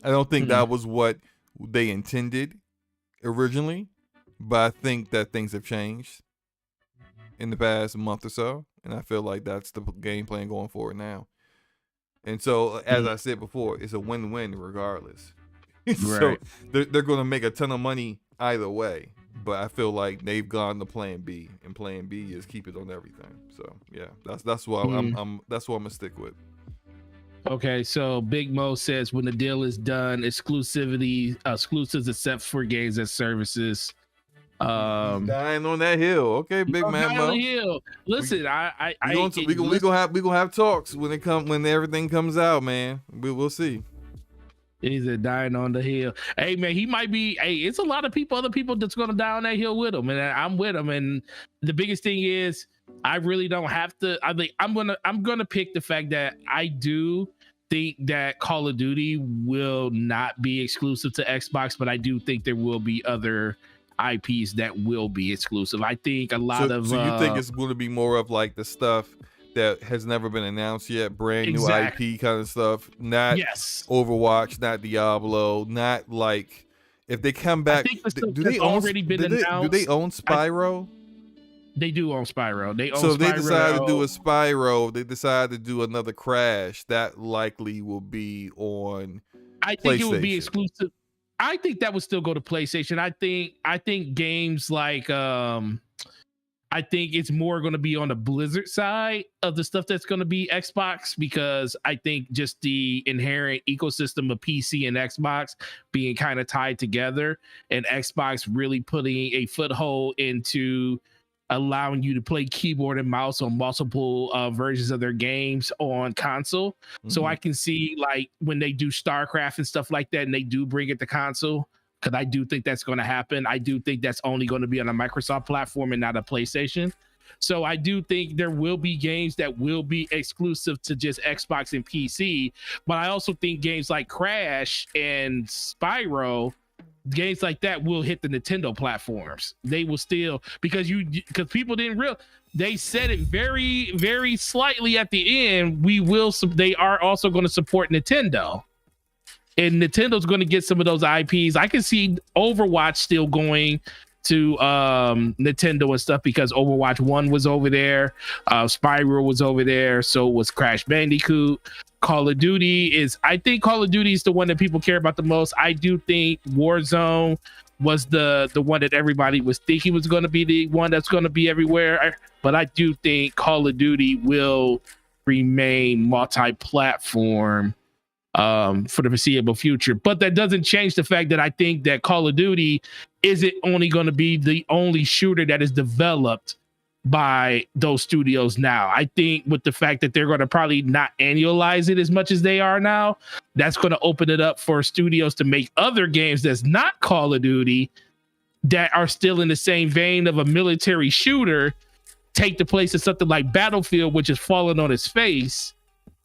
I don't think that was what they intended originally, but I think that things have changed in the past month or so, and I feel like that's the game plan going forward now. And so, as I said before, it's a win-win regardless. So they're going to make a ton of money either way, but I feel like they've gone to Plan B, and Plan B is keep it on everything. So yeah, that's what I'm gonna stick with. Okay, so Big Mo says when the deal is done, exclusives except for games and services. Dying on that hill. Okay, big man Mo. On the hill. Listen, we gonna have talks when everything comes out, man. We'll see. He's dying on the hill. Hey man, he might be. Hey, it's a lot of other people that's gonna die on that hill with him, and I'm with him. And the biggest thing is, I really don't have to. I think I'm gonna pick the fact that I do think that Call of Duty will not be exclusive to Xbox, but I do think there will be other IPs that will be exclusive. I think a lot of. So you think it's going to be more of like the stuff that has never been announced yet, brand new IP kind of stuff, not Overwatch, not Diablo, not like if they come back. Do they own Spyro? They do own Spyro. So if they decide to do a Spyro, they decide to do another Crash, that likely will be on I think it would be exclusive. I think that would still go to PlayStation. I think games like I think it's more going to be on the Blizzard side of the stuff that's going to be Xbox, because I think just the inherent ecosystem of PC and Xbox being kind of tied together, and Xbox really putting a foothold into allowing you to play keyboard and mouse on multiple versions of their games on console. So I can see like when they do StarCraft and stuff like that, and they do bring it to console, because I do think that's going to happen. I do think that's only going to be on a Microsoft platform and not a PlayStation. So I do think there will be games that will be exclusive to just Xbox and PC. But I also think games like Crash and Spyro, games like that will hit the Nintendo platforms. They will still, because people didn't realize, they said it very, very slightly at the end. They are also going to support Nintendo. And Nintendo's going to get some of those IPs. I can see Overwatch still going to Nintendo and stuff, because Overwatch 1 was over there. Spyro was over there. So was Crash Bandicoot. Call of Duty I think Call of Duty is the one that people care about the most. I do think Warzone was the one that everybody was thinking was going to be the one that's going to be everywhere. But I do think Call of Duty will remain multi-platform for the foreseeable future. But that doesn't change the fact that I think that Call of Duty isn't only going to be the only shooter that is developed by those studios now. I think with the fact that they're going to probably not annualize it as much as they are now, that's going to open it up for studios to make other games that's not Call of Duty that are still in the same vein of a military shooter, take the place of something like Battlefield, which is falling on its face.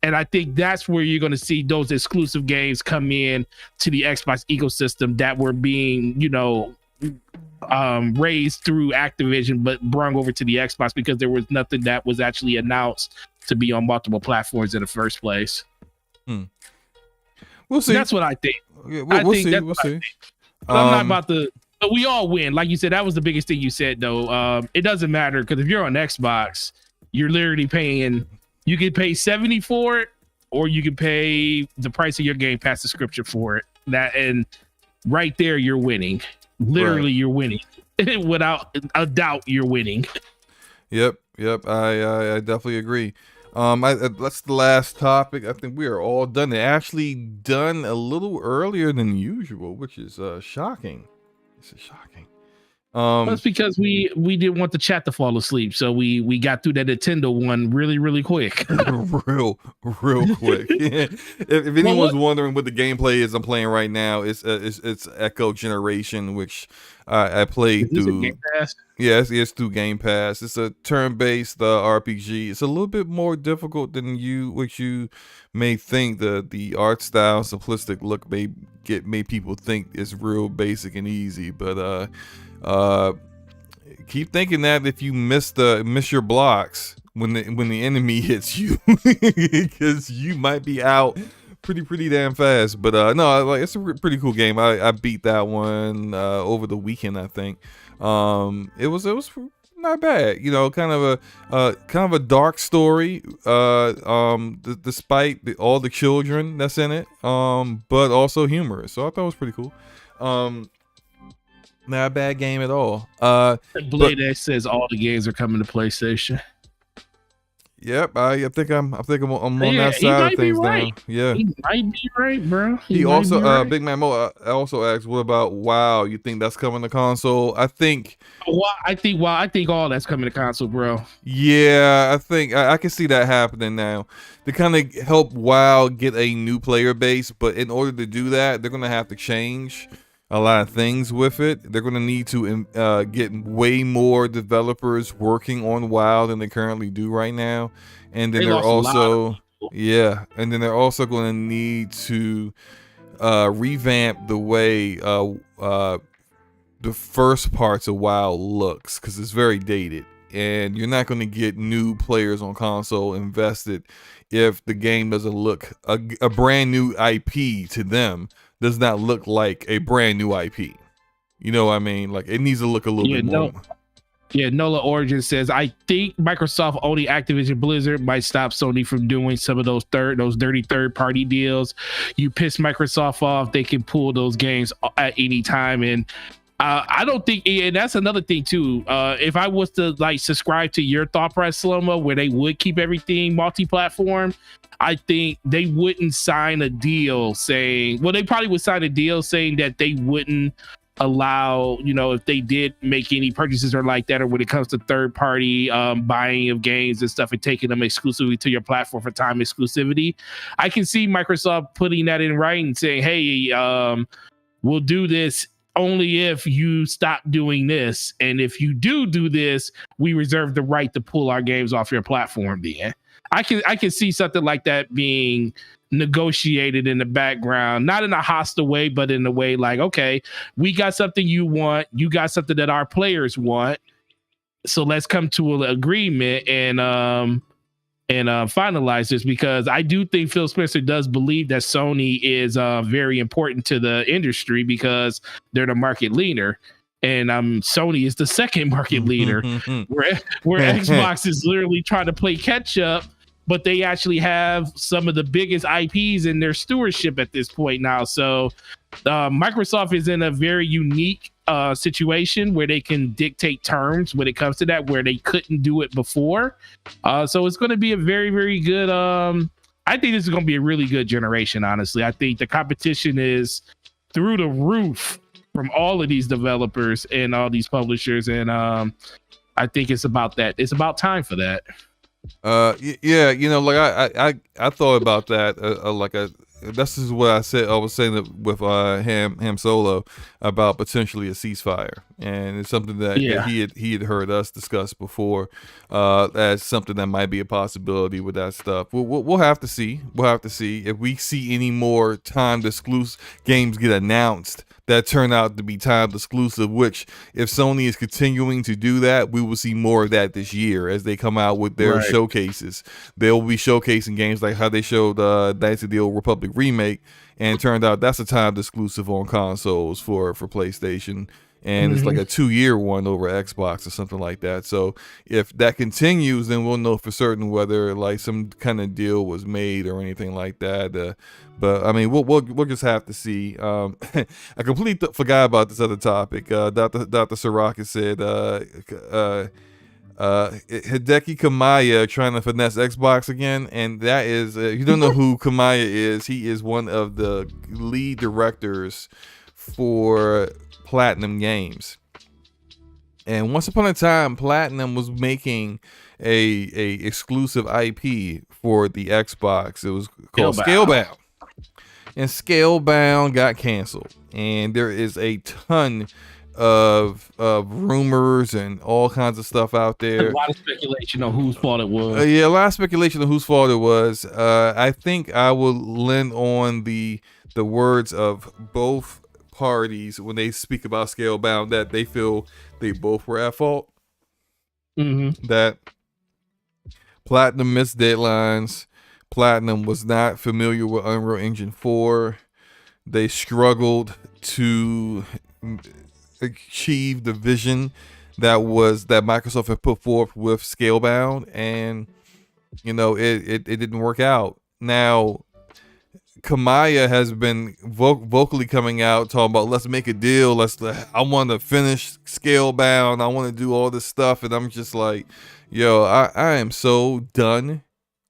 And I think that's where you're going to see those exclusive games come in to the Xbox ecosystem that were being, raised through Activision, but brung over to the Xbox because there was nothing that was actually announced to be on multiple platforms in the first place. We'll see. That's what I think. Yeah, we'll see. I'm not about to. But we all win, like you said. That was the biggest thing you said, though. It doesn't matter because if you're on Xbox, you're literally paying. You can pay $70 for it, or you can pay the price of your Game Pass subscription for it. And right there, you're winning. Literally, You're winning. Without a doubt, you're winning. Yep. I definitely agree. That's the last topic. I think we are all done. They're actually done a little earlier than usual, which is shocking. This is shocking. That's because we didn't want the chat to fall asleep, so we got through that Nintendo one really quick. real quick. If anyone's wondering what the gameplay is I'm playing right now, it's Echo Generation, which I played through Game Pass? Yes, it's through Game Pass. It's a turn-based RPG. It's a little bit more difficult than what you may think. The art style, simplistic look may people think it's real basic and easy, but keep thinking that if you miss your blocks when the enemy hits you, because you might be out pretty damn fast. But no, it's a pretty cool game. I beat that one over the weekend, I think. It was not bad, kind of a dark story, despite all the children that's in it, but also humorous. So I thought it was pretty cool. Not a bad game at all. Blade X says all the games are coming to PlayStation. Yep, I think I'm on that side of things now. Yeah, he might be right, bro. He also right. Big Man Mo also asked, "What about WoW? You think that's coming to console?" I think all that's coming to console, bro. Yeah, I think I can see that happening now. To kind of help WoW get a new player base, but in order to do that, they're gonna have to change a lot of things with it. They're going to need to get way more developers working on WoW than they currently do right now. And then they're also going to need to revamp the way the first parts of WoW looks, because it's very dated. And you're not going to get new players on console invested if the game doesn't look a brand new IP to them does not look like a brand new IP. You know what I mean? Like, it needs to look a little bit more. Nola Origin says, I think Microsoft owning Activision Blizzard might stop Sony from doing some of those dirty third-party deals. You piss Microsoft off, they can pull those games at any time. And I don't think, and that's another thing too. If I was to subscribe to your thought process, Slow-Mo, where they would keep everything multi-platform, I think they wouldn't sign a deal they probably would sign a deal saying that they wouldn't allow, if they did make any purchases or like that, or when it comes to third party buying of games and stuff and taking them exclusively to your platform for time exclusivity. I can see Microsoft putting that in writing, saying, hey, we'll do this only if you stop doing this. And if you do this, we reserve the right to pull our games off your platform then. I can see something like that being negotiated in the background, not in a hostile way, but in a way like, okay, we got something you want, you got something that our players want, so let's come to an agreement and finalize this. Because I do think Phil Spencer does believe that Sony is very important to the industry because they're the market leader. And Sony is the second market leader, where Xbox is literally trying to play catch up, but they actually have some of the biggest IPs in their stewardship at this point now. So Microsoft is in a very unique situation where they can dictate terms when it comes to that, where they couldn't do it before. So it's going to be a very, very good. I think this is going to be a really good generation. Honestly, I think the competition is through the roof from all of these developers and all these publishers, and I think it's about that. It's about time for that. Yeah, you know, like I thought about that. This is what I said. I was saying that with Ham Solo about potentially a ceasefire, and it's something that he had heard us discuss before as something that might be a possibility with that stuff. We'll have to see. We'll have to see if we see any more timed exclusive games get announced that turn out to be timed exclusive, which if Sony is continuing to do that, we will see more of that this year as they come out with their showcases. They'll be showcasing games like how they showed Knights of the Old Republic remake, and it turned out that's a timed exclusive on consoles for PlayStation, and it's like a 2-year one over Xbox or something like that. So if that continues, then we'll know for certain whether like some kind of deal was made or anything like that. But I mean, we'll just have to see. I completely forgot about this other topic. Dr. Soraka said Hideki Kamiya trying to finesse Xbox again, and that is you don't know who Kamiya is. He is one of the lead directors for Platinum Games, and once upon a time Platinum was making a exclusive IP for the Xbox. It was called Scalebound, and Scalebound got canceled, and there is a ton of rumors and all kinds of stuff out there. A lot of speculation on whose fault it was. Yeah, a lot of speculation on whose fault it was. I think I will lend on the words of both parties when they speak about Scalebound, that they feel they both were at fault. That Platinum missed deadlines. Platinum was not familiar with Unreal Engine 4. They struggled to achieve the vision that Microsoft had put forth with Scalebound, and you know it didn't work out. Now Kamiya has been vocally coming out talking about, let's make a deal, I want to finish Scalebound, I want to do all this stuff, and I'm just like, yo, I am so done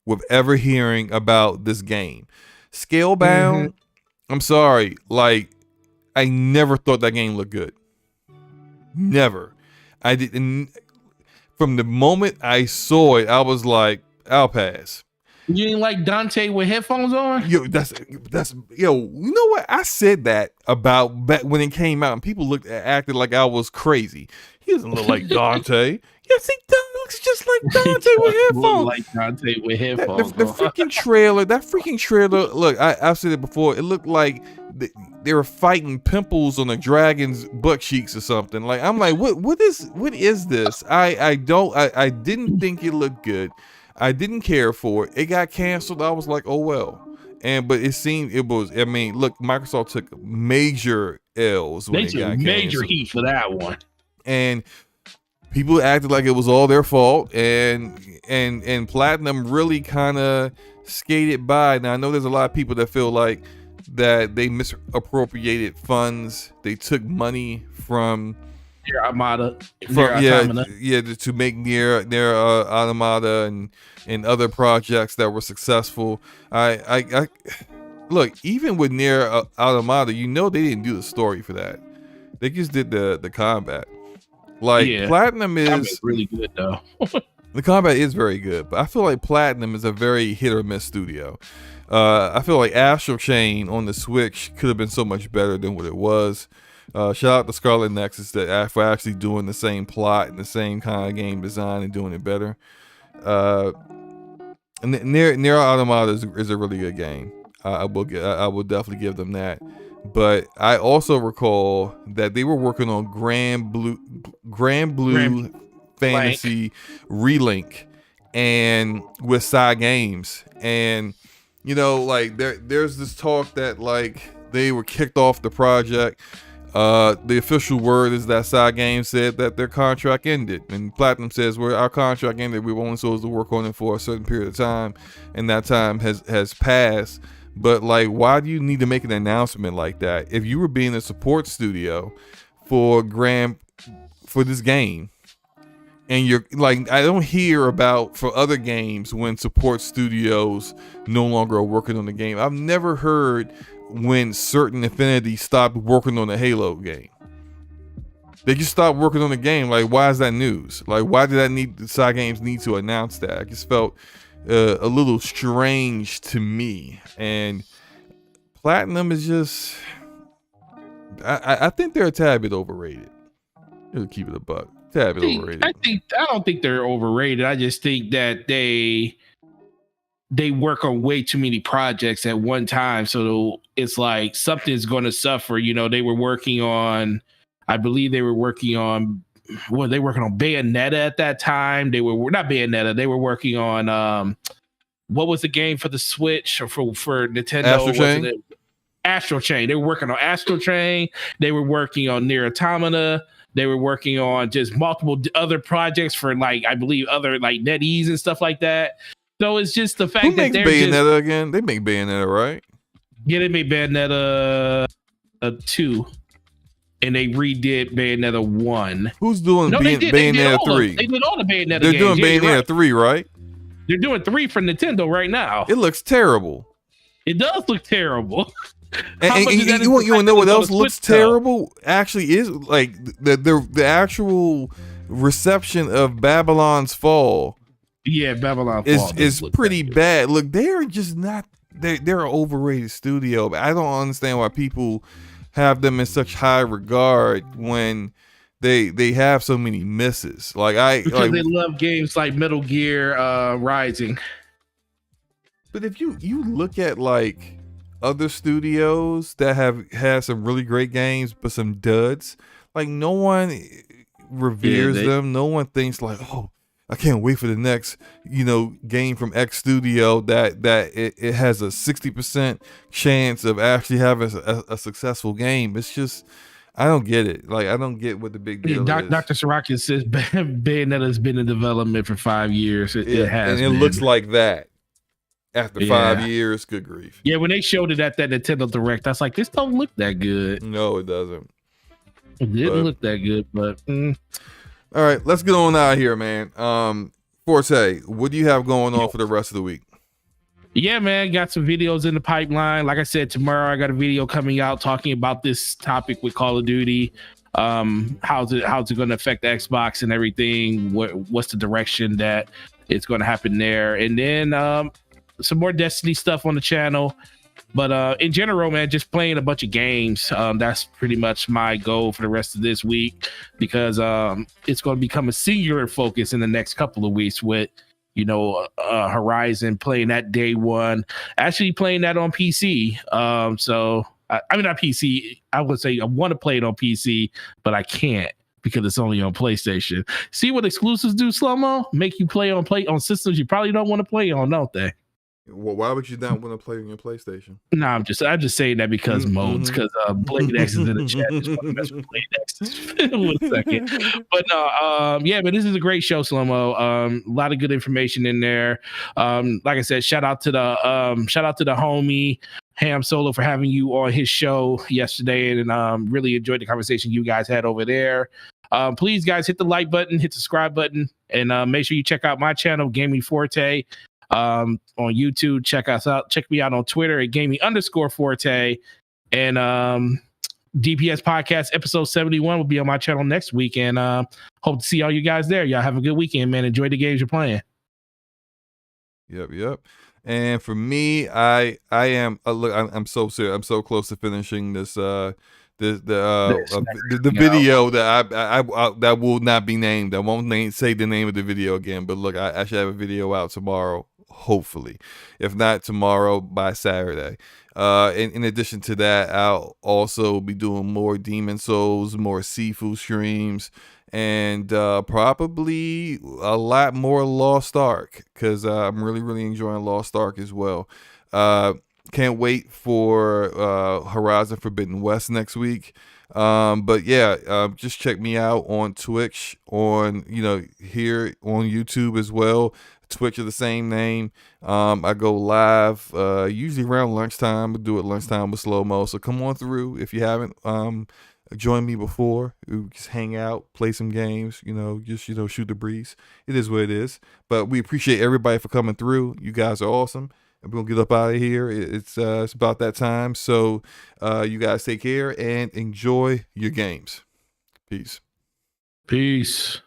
with ever hearing about this game. Scalebound, I'm sorry, like I never thought that game looked good. Never. I didn't. From the moment I saw it, I was like, I'll pass. You didn't like Dante with headphones on? Yo, that's yo. You know what? I said that about back when it came out, and people acted like I was crazy. He doesn't look like Dante. Yes, he does. Looks just like Dante with headphones. Like Dante with headphones. The freaking trailer. That freaking trailer. Look, I've said it before. It looked like they were fighting pimples on a dragon's butt cheeks or something. Like I'm like, what is this? I didn't think it looked good. I didn't care for it. It got canceled. I was like, oh well. But it seemed it was. I mean, look, Microsoft took major L's when it got canceled. Major heat for that one. And people acted like it was all their fault, and Platinum really kind of skated by. Now I know there's a lot of people that feel like that they misappropriated funds. They took money from Nier Automata, to make Nier Automata and other projects that were successful. I look, even with Nier Automata, you know they didn't do the story for that. They just did the combat. Like Platinum is really good though. The combat is very good, but I feel like Platinum is a very hit or miss studio. I feel like Astral Chain on the Switch could have been so much better than what it was. Shout out to Scarlet Nexus for actually doing the same plot and the same kind of game design and doing it better. And Nier Automata is a really good game. I will definitely give them that. But I also recall that they were working on Grand Blue Fantasy Relink and with Psy Games, and you know, like there's this talk that like they were kicked off the project. The official word is that Psy Games said that their contract ended, and Platinum says, well, our contract ended, we were only supposed to work on it for a certain period of time, and that time has passed. But like, why do you need to make an announcement like that? If you were being a support studio for this game, and you're like, I don't hear about for other games when support studios no longer are working on the game. I've never heard when certain Infinity stopped working on the Halo game. They just stopped working on the game. Like, why is that news? Like, why did Cygames need to announce that? I just felt a little strange to me. And Platinum is just, I think they're a tad bit overrated. It'll keep it a buck. Tad bit overrated. I don't think they're overrated. I just think that they work on way too many projects at one time. So it's like something's going to suffer. You know, they were working on, I believe they were working on, they were working on Bayonetta at that time. They were not Bayonetta. They were working on, what was the game for the Switch or for Nintendo? Astral Chain? Astral Chain. They were working on Astral Chain. They were working on Nier Automata. They were working on just multiple other projects for, like, I believe other like NetEase and stuff like that. So it's just the fact that they're Bayonetta again. They make Bayonetta, right? Yeah, they made Bayonetta 2, and they redid Bayonetta 1. Who's doing Bayonetta 3? They did all the Bayonetta They're games. doing Bayonetta 3, right? They're doing 3 for Nintendo right now. It looks terrible. It does look terrible. And you want to know what else looks terrible? Actually, is like the actual reception of Babylon's Fall. Yeah, Babylon Fall is pretty bad. Look, they're just not. They're an overrated studio. But I don't understand why people have them in such high regard when they have so many misses. Because they love games like Metal Gear Rising. But if you look at like other studios that have had some really great games but some duds, like no one reveres them. No one thinks like, oh, I can't wait for the next game from X studio that it has a 60% chance of actually having a successful game. It's just, I don't get it. Like, I don't get what the big deal is. Dr. Sarakian says Bayonetta has been in development for 5 years. It has, and it looks like that. After 5 years, good grief. Yeah, when they showed it at that Nintendo Direct, I was like, this don't look that good. No, it doesn't. It didn't look that good, but... All right, let's get on out of here, man. Forte, what do you have going on for the rest of the week? Yeah, man, got some videos in the pipeline. Like I said, tomorrow I got a video coming out talking about this topic with Call of Duty. How's it going to affect the Xbox and everything? What's the direction that it's going to happen there? And then... some more Destiny stuff on the channel, but in general, man, just playing a bunch of games. That's pretty much my goal for the rest of this week, because it's going to become a singular focus in the next couple of weeks with Horizon, playing that day one, actually playing that on PC. So I mean, not PC, I would say I want to play it on PC, but I can't because it's only on PlayStation. See what exclusives do, Slow-Mo? Make you play on systems you probably don't want to play on, don't they? Well, why would you not want to play on your PlayStation? No, I'm just saying that because modes, because Blade X is in the chat. Just want to mess with Blade X 1 second. But no, yeah, but this is a great show, Slow-Mo. A lot of good information in there. Like I said, shout out to the homie Ham Solo for having you on his show yesterday, and really enjoyed the conversation you guys had over there. Please, guys, hit the like button, hit the subscribe button, and make sure you check out my channel, Gaming Forte. On YouTube, check us out. Check me out on Twitter at gaming_Forte, and DPS podcast episode 71 will be on my channel next week, and hope to see all you guys there. Y'all have a good weekend, man. Enjoy the games you're playing. Yep. And for me, I am look. I'm so serious. I'm so close to finishing this. The video that I that will not be named. I won't say the name of the video again. But look, I should have a video out tomorrow. Hopefully, if not tomorrow, by Saturday. In addition to that, I'll also be doing more Demon Souls, more Sifu streams, and probably a lot more Lost Ark, because I'm really enjoying Lost Ark as well. Can't wait for Horizon Forbidden West next week. But yeah, just check me out on Twitch, on here on YouTube as well. Twitch is the same name. I go live usually around lunchtime. I do it lunchtime with Slow-Mo, so come on through if you haven't joined me before. We just hang out, play some games, just shoot the breeze. It is what it is. But we appreciate everybody for coming through. You guys are awesome. And we'll get up out of here. It's about that time. So you guys take care and enjoy your games. Peace. Peace.